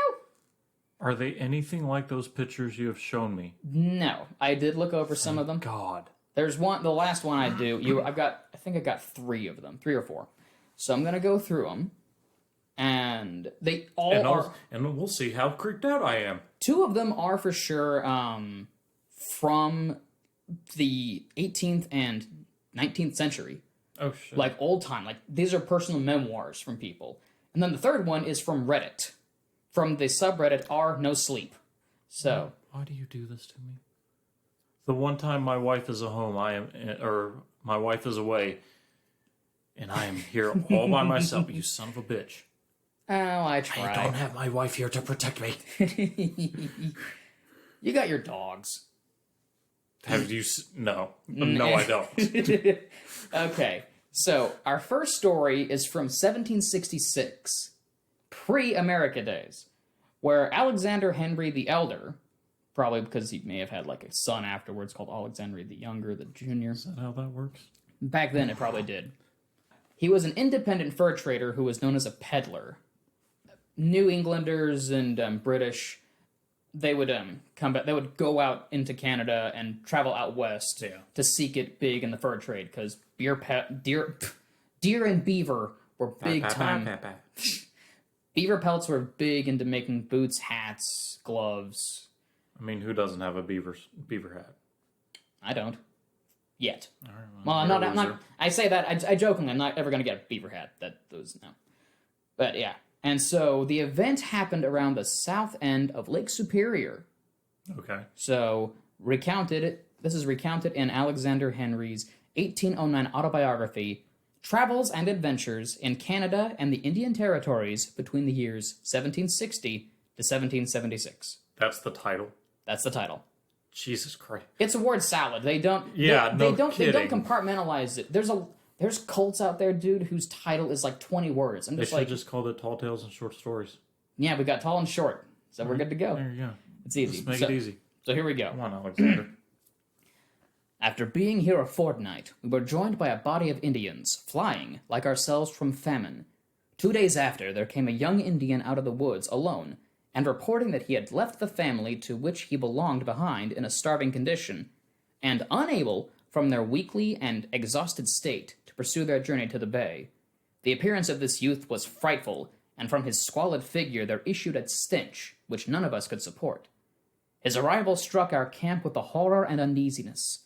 Are they anything like those pictures you have shown me? No, I did look over some of them. God, there's one. The last one I do. I think I got 3 of them, 3 or 4. So I'm gonna go through them, and they all are. And we'll see how creeped out I am. 2 of them are for sure from the 18th and 19th century. Oh, shit. Like old time. Like, these are personal memoirs from people. And then the 3rd one is from Reddit. From the subreddit r/no-sleep. So. Why do you do this to me? The one time my wife is at home, my wife is away, and I am here all by myself. You son of a bitch. Oh, I tried. I don't have my wife here to protect me. You got your dogs. Have you... No. No, I don't. Okay, so our first story is from 1766. pre-America days, where Alexander Henry the Elder, probably because he may have had like a son afterwards called Alexander the Younger, the Junior. Is that how that works? Back then, it probably did. He was an independent fur trader who was known as a peddler. New Englanders and British, they would come back. They would go out into Canada and travel out west to seek it big in the fur trade because deer and beaver were big time. Beaver pelts were big into making boots, hats, gloves. I mean, who doesn't have a beaver hat? I don't. Yet. All right, Well, I'm not. I say that. I jokingly. I'm not ever going to get a beaver hat. No. But yeah. And so the event happened around the south end of Lake Superior. Okay. So this is recounted in Alexander Henry's 1809 autobiography, Travels and Adventures in Canada and the Indian Territories between the years 1760 to 1776. That's the title? That's the title. Jesus Christ. It's a word salad. They don't They don't compartmentalize it. There's cults out there, dude, whose title is like 20 words. They should just call it Tall Tales and Short Stories. Yeah, we got tall and short. So we're good to go. There you go. It's easy. Just make it easy. So here we go. Come on, Alexander. After being here a fortnight, we were joined by a body of Indians, flying, like ourselves, from famine. 2 days after, there came a young Indian out of the woods, alone, and reporting that he had left the family to which he belonged behind in a starving condition, and unable, from their weakly and exhausted state, to pursue their journey to the bay. The appearance of this youth was frightful, and from his squalid figure there issued a stench which none of us could support. His arrival struck our camp with the horror and uneasiness,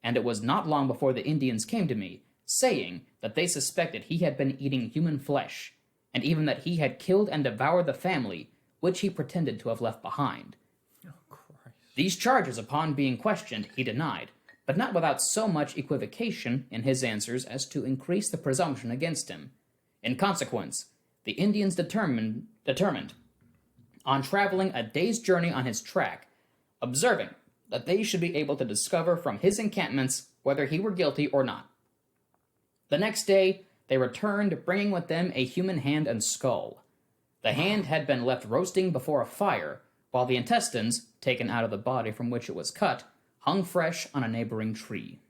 and it was not long before the Indians came to me, saying that they suspected he had been eating human flesh, and even that he had killed and devoured the family, which he pretended to have left behind. Oh, Christ. These charges, upon being questioned, he denied, but not without so much equivocation in his answers as to increase the presumption against him. In consequence, the Indians determined on traveling a day's journey on his track, observing that they should be able to discover from his encampments whether he were guilty or not. The next day, they returned, bringing with them a human hand and skull. The hand had been left roasting before a fire, while the intestines, taken out of the body from which it was cut, hung fresh on a neighboring tree.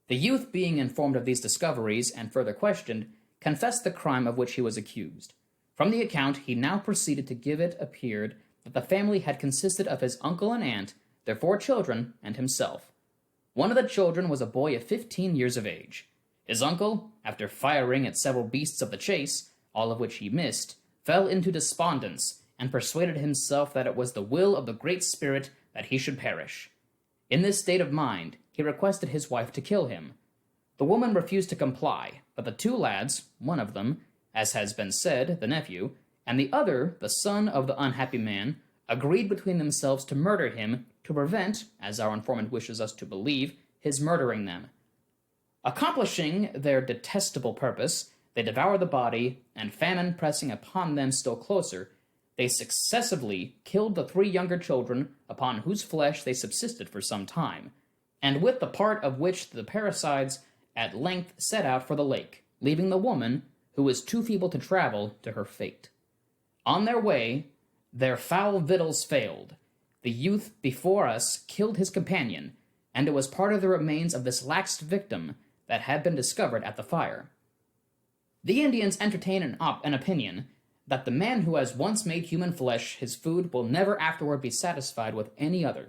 The youth, being informed of these discoveries and further questioned, confessed the crime of which he was accused. From the account he now proceeded to give, it appeared that the family had consisted of his uncle and aunt, their 4 children, and himself. One of the children was a boy of 15 years of age. His uncle, after firing at several beasts of the chase, all of which he missed, fell into despondence, and persuaded himself that it was the will of the Great Spirit that he should perish. In this state of mind, he requested his wife to kill him. The woman refused to comply, but the 2 lads, one of them, as has been said, the nephew, and the other, the son of the unhappy man, agreed between themselves to murder him to prevent, as our informant wishes us to believe, his murdering them. Accomplishing their detestable purpose, they devoured the body, and famine pressing upon them still closer, they successively killed the 3 younger children, upon whose flesh they subsisted for some time, and with the part of which the parricides at length set out for the lake, leaving the woman, who was too feeble to travel, to her fate. On their way, their foul victuals failed. The youth before us killed his companion, and it was part of the remains of this last victim that had been discovered at the fire. The Indians entertain an opinion that the man who has once made human flesh his food will never afterward be satisfied with any other.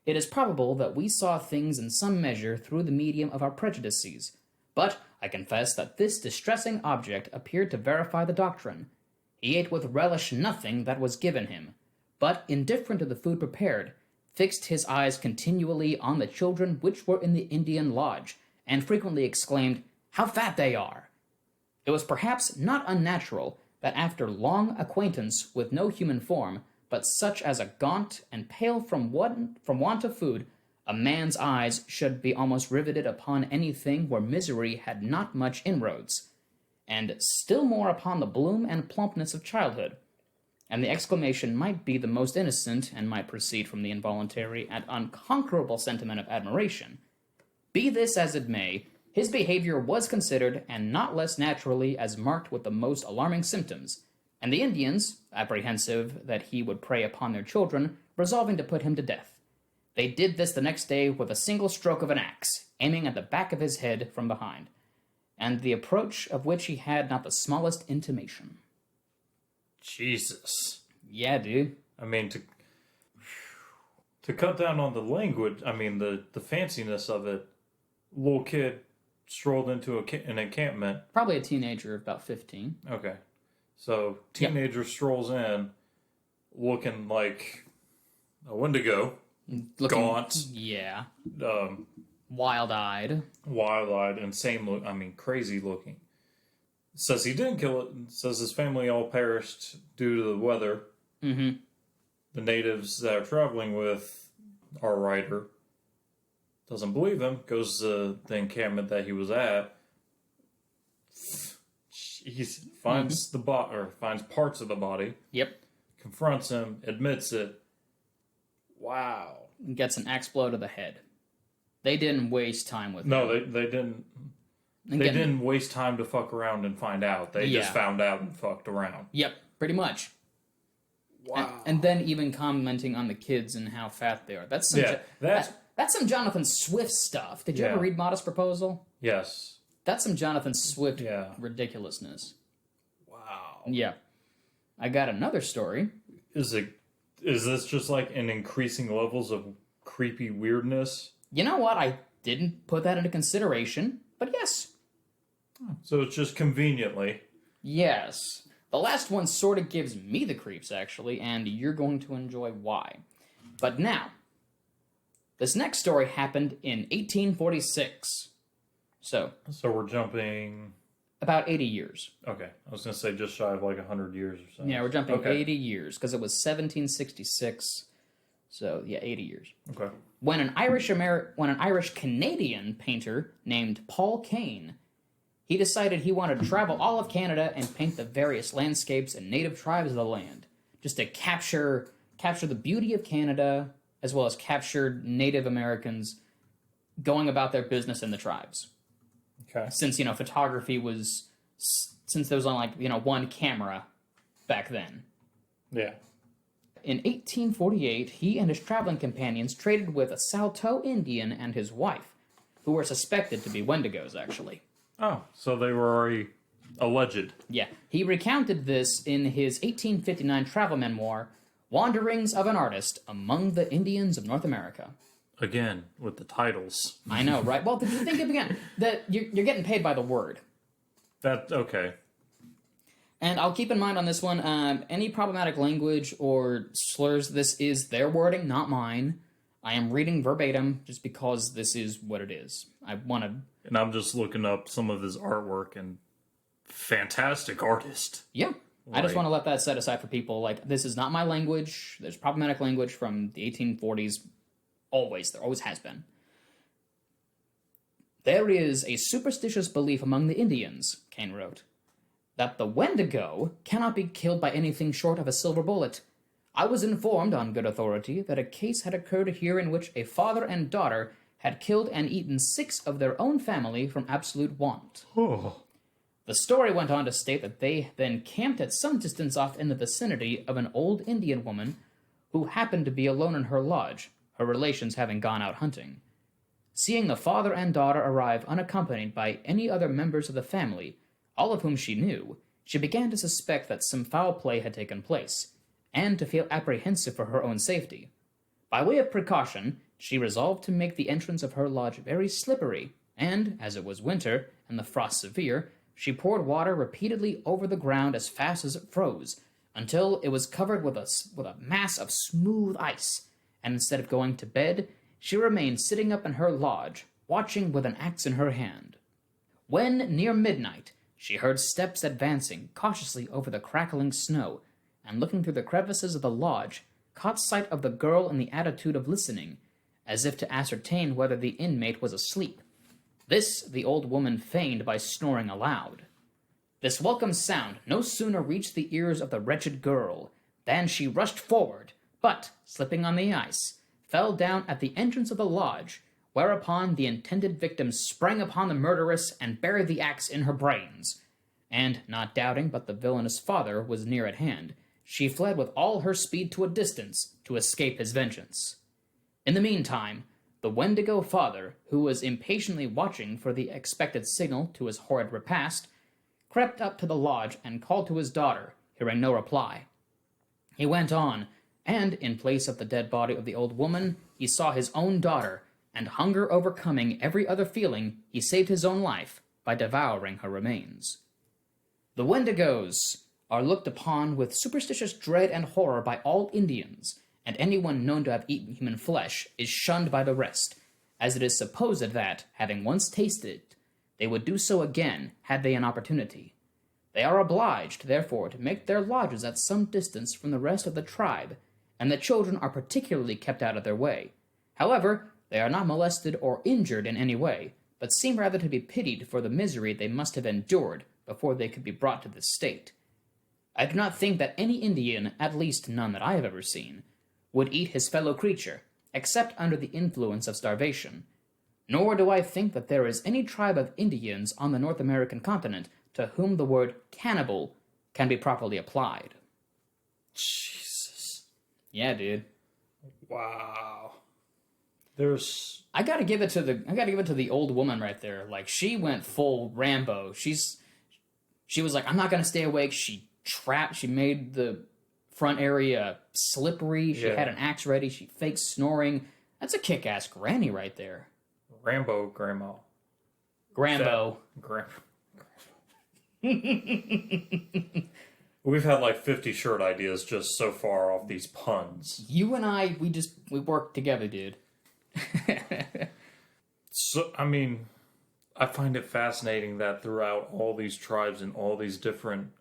It is probable that we saw things in some measure through the medium of our prejudices, but I confess that this distressing object appeared to verify the doctrine. He ate with relish nothing that was given him, but, indifferent to the food prepared, fixed his eyes continually on the children which were in the Indian lodge, and frequently exclaimed, "How fat they are!" It was perhaps not unnatural that after long acquaintance with no human form, but such as a gaunt and pale from want of food, a man's eyes should be almost riveted upon anything where misery had not much inroads, and still more upon the bloom and plumpness of childhood. And the exclamation might be the most innocent, and might proceed from the involuntary and unconquerable sentiment of admiration. Be this as it may, his behavior was considered, and not less naturally as marked with the most alarming symptoms, and the Indians, apprehensive that he would prey upon their children, resolving to put him to death. They did this the next day with a single stroke of an axe, aiming at the back of his head from behind, and the approach of which he had not the smallest intimation. Jesus. Yeah, dude. I mean, to cut down on the language, I mean, the fanciness of it, little kid strolled into an encampment. Probably a teenager, about 15. Okay. So, teenager strolls in, looking like a Wendigo. Gaunt. Yeah. Um, Wild-eyed. Wild-eyed, insane look. I mean, crazy looking. Says he didn't kill it. Says his family all perished due to the weather. Mm-hmm. The natives that are traveling with our writer doesn't believe him. Goes to the encampment that he was at. He finds finds parts of the body. Yep. Confronts him. Admits it. Wow. Gets an axe blow to the head. They didn't waste time with him. No, they didn't. They didn't waste time to fuck around and find out. They just found out and fucked around. Yep, pretty much. Wow. And then even commenting on the kids and how fat they are. That's some Jonathan Swift stuff. Did you ever read Modest Proposal? Yes. That's some Jonathan Swift ridiculousness. Wow. Yeah. I got another story. Is this just like in increasing levels of creepy weirdness? You know what? I didn't put that into consideration, but yes. So it's just conveniently. Yes. The last one sort of gives me the creeps, actually, and you're going to enjoy why. But now, this next story happened in 1846. So we're jumping... about 80 years. Okay. I was going to say just shy of like 100 years or so. Yeah, we're jumping 80 years, because it was 1766. So, yeah, 80 years. Okay. When an Irish-Canadian painter named Paul Kane, he decided he wanted to travel all of Canada and paint the various landscapes and native tribes of the land, just to capture the beauty of Canada, as well as capture Native Americans going about their business in the tribes. Okay. Since, photography was... Since there was only, one camera back then. Yeah. In 1848, he and his traveling companions traded with a Saulteaux Indian and his wife, who were suspected to be Wendigos, actually. Oh, so they were already alleged. Yeah. He recounted this in his 1859 travel memoir, Wanderings of an Artist Among the Indians of North America. Again, with the titles. I know, right? Well, think of again, that you're getting paid by the word. Okay. And I'll keep in mind on this one, any problematic language or slurs, this is their wording, not mine. I am reading verbatim just because this is what it is. I want to... And I'm just looking up some of his artwork, and fantastic artist. Yeah. I just want to let that set aside for people. Like, this is not my language. There's problematic language from the 1840s. Always. There always has been. There is a superstitious belief among the Indians, Kane wrote, that the Wendigo cannot be killed by anything short of a silver bullet. I was informed on good authority that a case had occurred here in which a father and daughter had killed and eaten 6 of their own family from absolute want. Oh. The story went on to state that they then camped at some distance off in the vicinity of an old Indian woman who happened to be alone in her lodge, her relations having gone out hunting. Seeing the father and daughter arrive unaccompanied by any other members of the family, all of whom she knew, she began to suspect that some foul play had taken place, and to feel apprehensive for her own safety. By way of precaution, she resolved to make the entrance of her lodge very slippery, and, as it was winter, and the frost severe, she poured water repeatedly over the ground as fast as it froze, until it was covered with a mass of smooth ice, and instead of going to bed, she remained sitting up in her lodge, watching with an axe in her hand. When, near midnight, she heard steps advancing cautiously over the crackling snow, and looking through the crevices of the lodge, caught sight of the girl in the attitude of listening, as if to ascertain whether the inmate was asleep. This the old woman feigned by snoring aloud. This welcome sound no sooner reached the ears of the wretched girl than she rushed forward, but, slipping on the ice, fell down at the entrance of the lodge, whereupon the intended victim sprang upon the murderess and buried the axe in her brains. and, not doubting but the villainous father was near at hand, she fled with all her speed to a distance to escape his vengeance. In the meantime, the Wendigo father, who was impatiently watching for the expected signal to his horrid repast, crept up to the lodge and called to his daughter, hearing no reply. He went on, and, in place of the dead body of the old woman, he saw his own daughter, and hunger overcoming every other feeling, he saved his own life by devouring her remains. The Wendigos are looked upon with superstitious dread and horror by all Indians, and anyone known to have eaten human flesh is shunned by the rest, as it is supposed that, having once tasted it, they would do so again had they an opportunity. They are obliged, therefore, to make their lodges at some distance from the rest of the tribe, and the children are particularly kept out of their way. However, they are not molested or injured in any way, but seem rather to be pitied for the misery they must have endured before they could be brought to this state. I do not think that any Indian, at least none that I have ever seen, would eat his fellow creature, except under the influence of starvation. Nor do I think that there is any tribe of Indians on the North American continent to whom the word cannibal can be properly applied. Jesus. Yeah, dude. Wow. I gotta give it to the old woman right there. Like, she went full Rambo. She was like, I'm not gonna stay awake. She made the front area slippery. She had an axe ready. She faked snoring. That's a kick-ass granny right there. Rambo grandma. Grambo. We've had like 50 shirt ideas just so far off these puns. You and I, we work together, dude. So, I mean, I find it fascinating that throughout all these tribes and all these different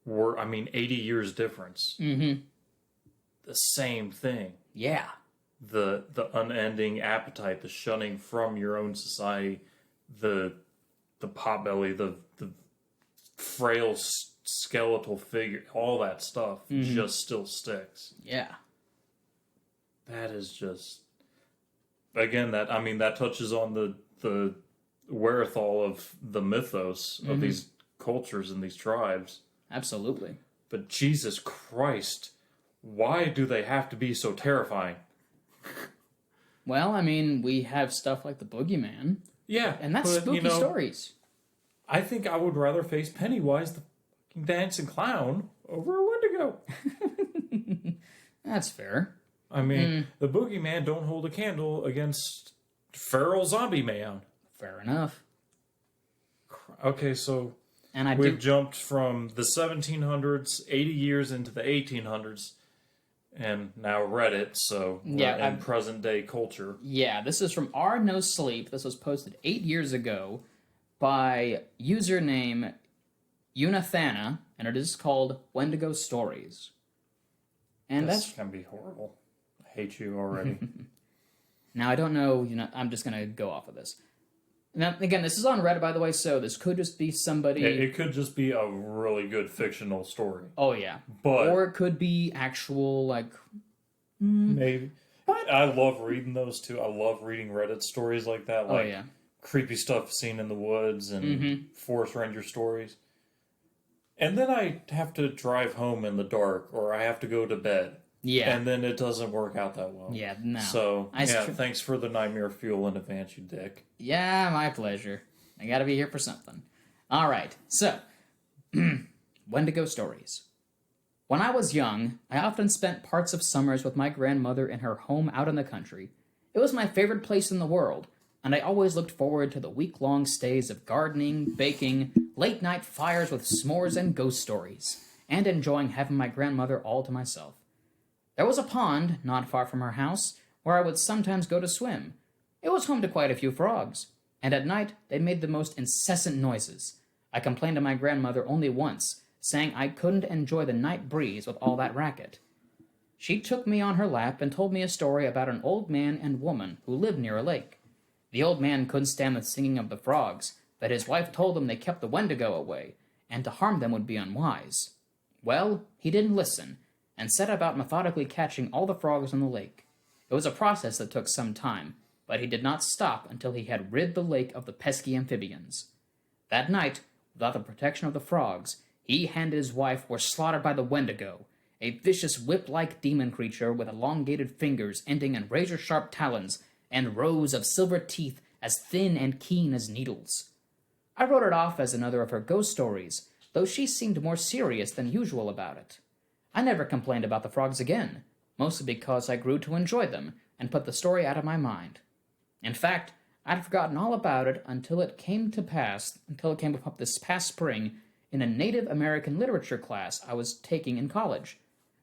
80 years difference. Mm-hmm. The same thing. Yeah. The unending appetite, the shunning from your own society, the potbelly, the frail skeletal figure, all that stuff just still sticks. Yeah. That is just, again, that touches on the wherewithal of the mythos of these cultures and these tribes. Absolutely. But Jesus Christ, why do they have to be so terrifying? Well, I mean, we have stuff like the boogeyman. Yeah. And that's spooky stories. I think I would rather face Pennywise, the fucking dancing clown, over a Wendigo. That's fair. I mean, the boogeyman don't hold a candle against feral zombie man. Fair enough. Okay, so and we've jumped from the 1700s, 80 years into the 1800s, and now Reddit, so we're in present-day culture. Yeah, this is from R No Sleep. This was posted 8 years ago by username Unathana, and it is called Wendigo Stories. And that's going to be horrible. I hate you already. Now, I don't know, I'm just going to go off of this. Now, again, this is on Reddit, by the way, so this could just be somebody... It could just be a really good fictional story. Oh, yeah. But or it could be actual, like... Maybe. But I love reading those, too. I love reading Reddit stories like that. Like creepy stuff seen in the woods and forest ranger stories. And then I have to drive home in the dark, or I have to go to bed. Yeah. And then it doesn't work out that well. Yeah, no. So, thanks for the nightmare fuel in advance, you dick. Yeah, my pleasure. I gotta be here for something. Alright, so, Wendigo Stories. When I was young, I often spent parts of summers with my grandmother in her home out in the country. It was my favorite place in the world, and I always looked forward to the week-long stays of gardening, baking, late-night fires with s'mores and ghost stories, and enjoying having my grandmother all to myself. There was a pond, not far from her house, where I would sometimes go to swim. It was home to quite a few frogs, and at night they made the most incessant noises. I complained to my grandmother only once, saying I couldn't enjoy the night breeze with all that racket. She took me on her lap and told me a story about an old man and woman who lived near a lake. The old man couldn't stand the singing of the frogs, but his wife told him they kept the Wendigo away, and to harm them would be unwise. Well, he didn't listen, and set about methodically catching all the frogs in the lake. It was a process that took some time, but he did not stop until he had rid the lake of the pesky amphibians. That night, without the protection of the frogs, he and his wife were slaughtered by the Wendigo, a vicious whip-like demon creature with elongated fingers ending in razor-sharp talons and rows of silver teeth as thin and keen as needles. I wrote it off as another of her ghost stories, though she seemed more serious than usual about it. I never complained about the frogs again, mostly because I grew to enjoy them and put the story out of my mind. In fact, I'd forgotten all about it until it came up this past spring in a Native American literature class I was taking in college.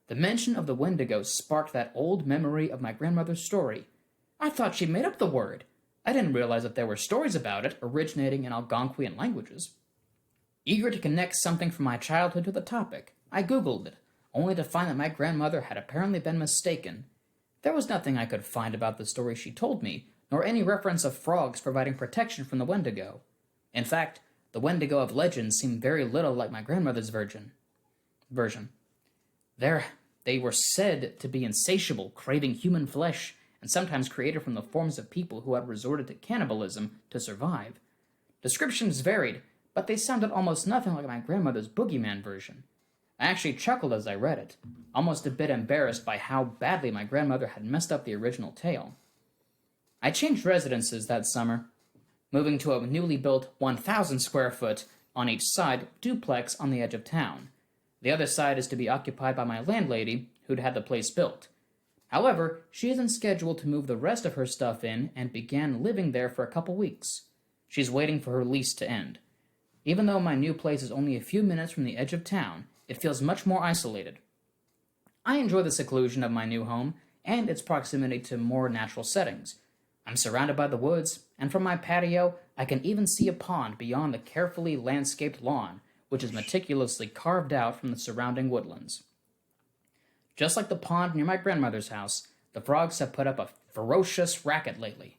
The mention of the Wendigo sparked that old memory of my grandmother's story. I thought she made up the word. I didn't realize that there were stories about it originating in Algonquian languages. Eager to connect something from my childhood to the topic, I Googled it, only to find that my grandmother had apparently been mistaken. There was nothing I could find about the story she told me, nor any reference of frogs providing protection from the Wendigo. In fact, the Wendigo of legend seemed very little like my grandmother's version. They were said to be insatiable, craving human flesh, and sometimes created from the forms of people who had resorted to cannibalism to survive. Descriptions varied, but they sounded almost nothing like my grandmother's boogeyman version. I actually chuckled as I read it, almost a bit embarrassed by how badly my grandmother had messed up the original tale. I changed residences that summer, moving to a newly built 1,000 square foot on each side duplex on the edge of town. The other side is to be occupied by my landlady, who'd had the place built. However, she isn't scheduled to move the rest of her stuff in and began living there for a couple weeks. She's waiting for her lease to end. Even though my new place is only a few minutes from the edge of town, it feels much more isolated. I enjoy the seclusion of my new home and its proximity to more natural settings. I'm surrounded by the woods, and from my patio, I can even see a pond beyond the carefully landscaped lawn, which is meticulously carved out from the surrounding woodlands. Just like the pond near my grandmother's house, the frogs have put up a ferocious racket lately.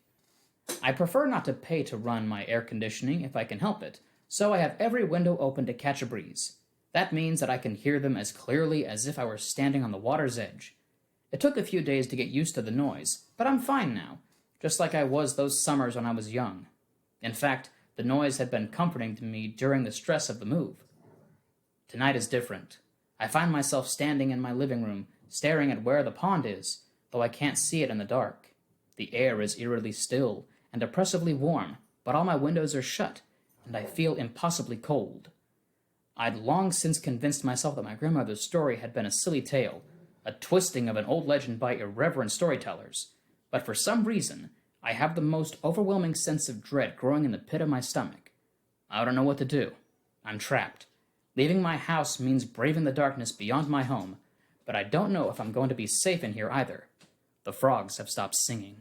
I prefer not to pay to run my air conditioning if I can help it, so I have every window open to catch a breeze. That means that I can hear them as clearly as if I were standing on the water's edge. It took a few days to get used to the noise, but I'm fine now, just like I was those summers when I was young. In fact, the noise had been comforting to me during the stress of the move. Tonight is different. I find myself standing in my living room, staring at where the pond is, though I can't see it in the dark. The air is eerily still and oppressively warm, but all my windows are shut, and I feel impossibly cold. I'd long since convinced myself that my grandmother's story had been a silly tale, a twisting of an old legend by irreverent storytellers. But for some reason, I have the most overwhelming sense of dread growing in the pit of my stomach. I don't know what to do. I'm trapped. Leaving my house means braving the darkness beyond my home, but I don't know if I'm going to be safe in here either. The frogs have stopped singing.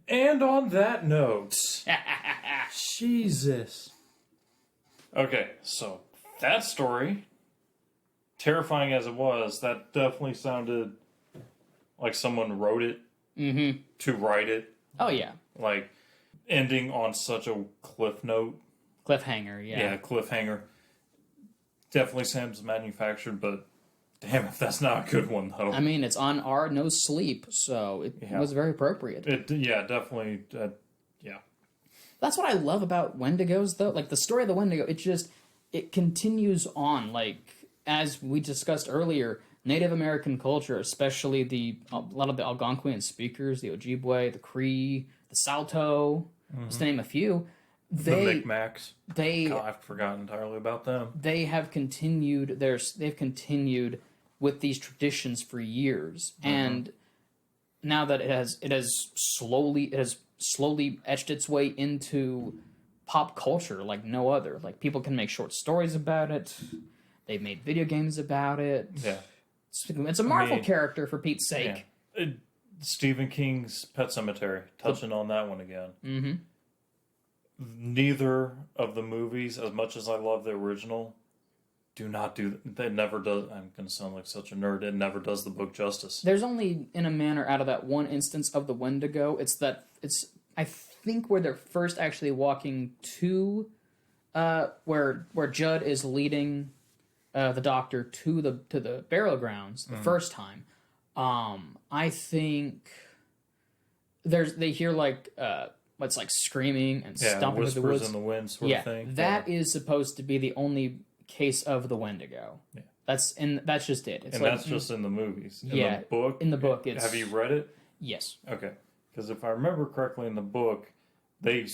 And on that note... Jesus. Okay, so that story, terrifying as it was, that definitely sounded like someone wrote it to write it. Oh, yeah. Like, ending on such a cliff note. Cliffhanger, yeah. Yeah, cliffhanger. Definitely sounds manufactured, but damn if that's not a good one, though. I mean, it's on our No Sleep, so it was very appropriate. Definitely, yeah. That's what I love about Wendigos, though. Like, the story of the Wendigo, it continues on. Like, as we discussed earlier, Native American culture, especially a lot of the Algonquian speakers, the Ojibwe, the Cree, the Salto, just to name a few, The Micmacs. God, I've forgotten entirely about them. They have continued they've continued with these traditions for years, and now that it has slowly etched its way into pop culture like no other. Like, people can make short stories about it. They've made video games about it. Yeah. It's a Marvel character, for Pete's sake. Yeah. Stephen King's Pet Sematary, touching on that one again. Mm-hmm. Neither of the movies, as much as I love the original, it never does. I'm going to sound like such a nerd. It never does the book justice. There's only, in a manner, out of that one instance of the Wendigo, I think where they're first actually walking to, where Judd is leading the doctor to the burial grounds the first time. I think they hear like what's like screaming and Yeah, stomping through the whispers woods. in the wind sort of thing. That is supposed to be the only case of the Wendigo. Yeah. That's just it. It's and like, that's just in the movies. In yeah, the book. in the book, it's... Have you read it? Yes. Okay. Because if I remember correctly in the book, they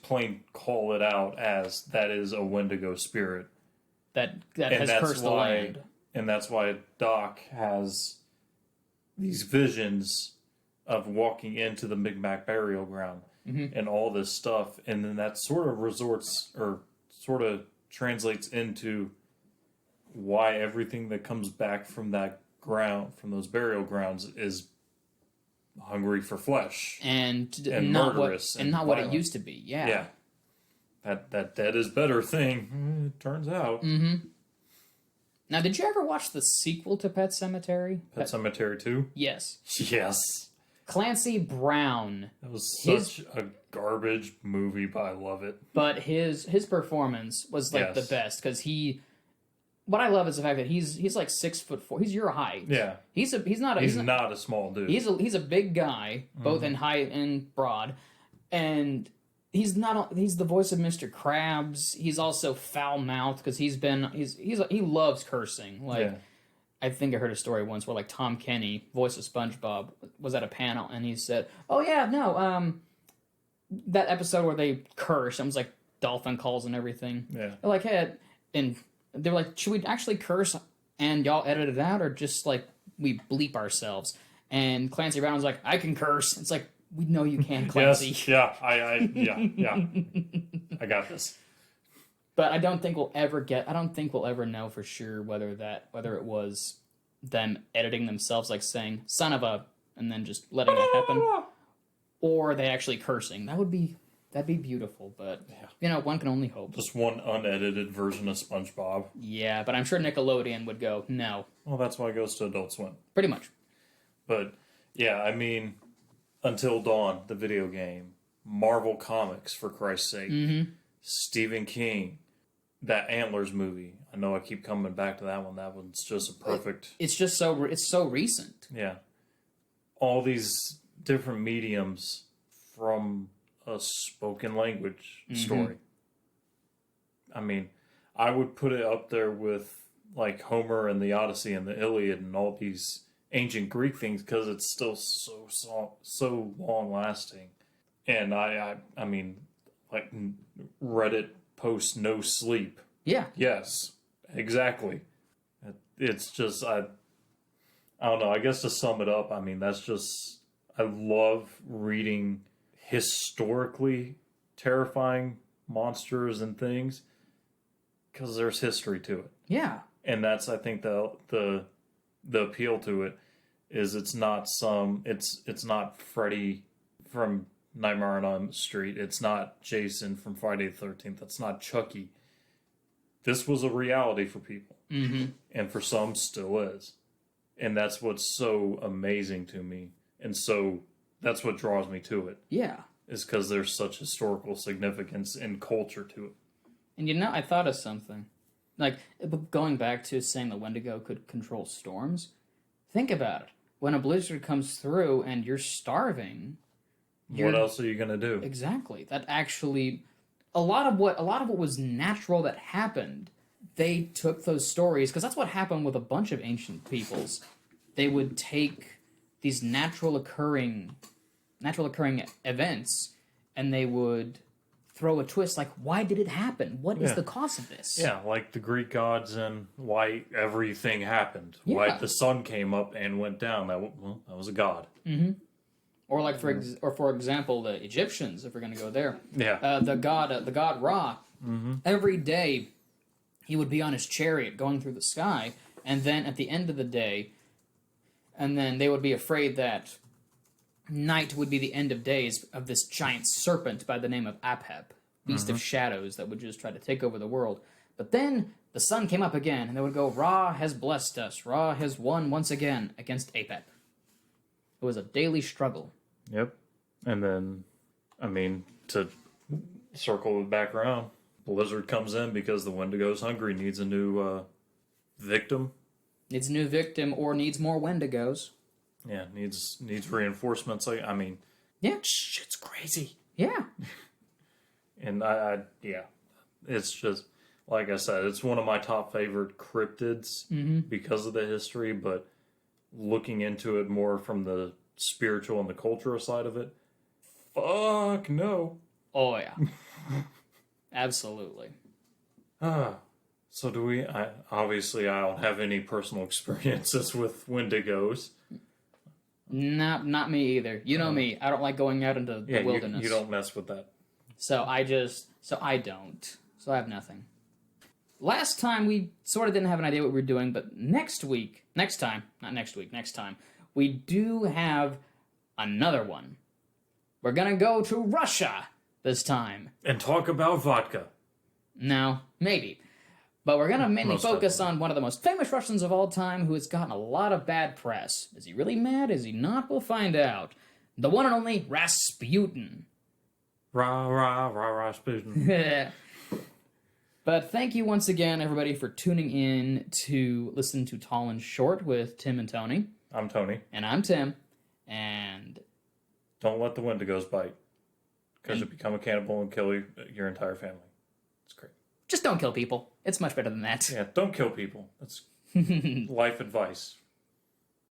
plain call it out as that is a Wendigo spirit. That has cursed the land. And that's why Doc has these visions of walking into the Micmac burial ground and all this stuff. And then that sort of translates into why everything that comes back from that ground, from those burial grounds, is hungry for flesh and not murderous not what it used to be. Yeah. That dead is better thing, it turns out. Now, did you ever watch the sequel to Pet Sematary? Pet Sematary 2? Yes. Yes. Clancy Brown. That was such a garbage movie, but I love it. But his performance was like the best, because what I love is the fact that he's like 6'4". He's your height. Yeah. He's not a small dude. He's a big guy, both in height and broad, and he's the voice of Mr. Krabs. He's also foul mouthed because he loves cursing. Like, I think I heard a story once where like Tom Kenny, voice of SpongeBob, was at a panel and he said, "Oh yeah, no, that episode where they curse, it was like dolphin calls and everything. Yeah. They're like, hey, and they're like, should we actually curse and y'all edit it out, or just like we bleep ourselves?" And Clancy Brown was like, "I can curse." It's like, we know you can, Clancy. Yes, yeah, I got this. But I don't think we'll ever know for sure whether it was them editing themselves, like saying "son of a," and then just letting that happen, or they actually cursing. That'd be beautiful. But one can only hope. Just one unedited version of SpongeBob. Yeah, but I'm sure Nickelodeon would go no. Well, that's why it goes to Adult Swim. Pretty much. But yeah, I mean, Until Dawn, the video game, Marvel Comics, for Christ's sake, Stephen King, that Antlers movie. I know I keep coming back to that one. That one's just a perfect. It's just so recent. Yeah, all these different mediums from a spoken language story. I mean, I would put it up there with like Homer and the Odyssey and the Iliad and all these ancient Greek things, because it's still so long lasting. And I mean, like Reddit post no sleep. Yeah. Yes, exactly. It's just I don't know. I guess to sum it up, I mean, that's just, I love reading historically terrifying monsters and things because there's history to it. Yeah. And that's, I think, the appeal to it is it's not Freddy from Nightmare on Elm Street. It's not Jason from Friday the 13th. It's not Chucky. This was a reality for people. And for some still is. And that's what's so amazing to me. And so that's what draws me to it. Yeah. Is because there's such historical significance and culture to it. And I thought of something. Like, going back to saying the Wendigo could control storms, think about it. When a blizzard comes through and you're starving, what else are you going to do? Exactly. That actually, a lot of what was natural that happened, they took those stories, because that's what happened with a bunch of ancient peoples. They would take these natural occurring events, and they would throw a twist, like, why did it happen? What is the cause of this? Yeah, like the Greek gods and why everything happened. Yeah. Why the sun came up and went down. That was a god. Or like for example, the Egyptians, if we're going to go there. Yeah. The god Ra. Every day, he would be on his chariot going through the sky, and then at the end of the day, and then they would be afraid that night would be the end of days of this giant serpent by the name of Apheb, beast of shadows that would just try to take over the world. But then the sun came up again, and they would go, Ra has blessed us. Ra has won once again against Apep. It was a daily struggle. Yep. And then, I mean, to circle it back around, Blizzard comes in because the Wendigo's hungry, needs a new victim. Needs a new victim or needs more Wendigos. Yeah, needs reinforcements. I mean, yeah, shit's crazy. Yeah. And yeah, it's just, like I said, it's one of my top favorite cryptids because of the history, but looking into it more from the spiritual and the cultural side of it, fuck no. Oh, yeah. Absolutely. So do we, obviously I don't have any personal experiences with Wendigos. Not me either. You know me. I don't like going out into the wilderness. You don't mess with that. So I don't. So I have nothing. Last time we sort of didn't have an idea what we were doing, but next time, we do have another one. We're gonna go to Russia this time. And talk about vodka. No, maybe. But we're gonna mainly focus on one of the most famous Russians of all time who has gotten a lot of bad press. Is he really mad? Is he not? We'll find out. The one and only Rasputin. Rasputin. But thank you once again, everybody, for tuning in to listen to Tall and Short with Tim and Tony. I'm Tony. And I'm Tim. And don't let the Wendigos bite. Because you become a cannibal and kill your entire family. It's great. Just don't kill people. It's much better than that. Yeah, don't kill people. That's life advice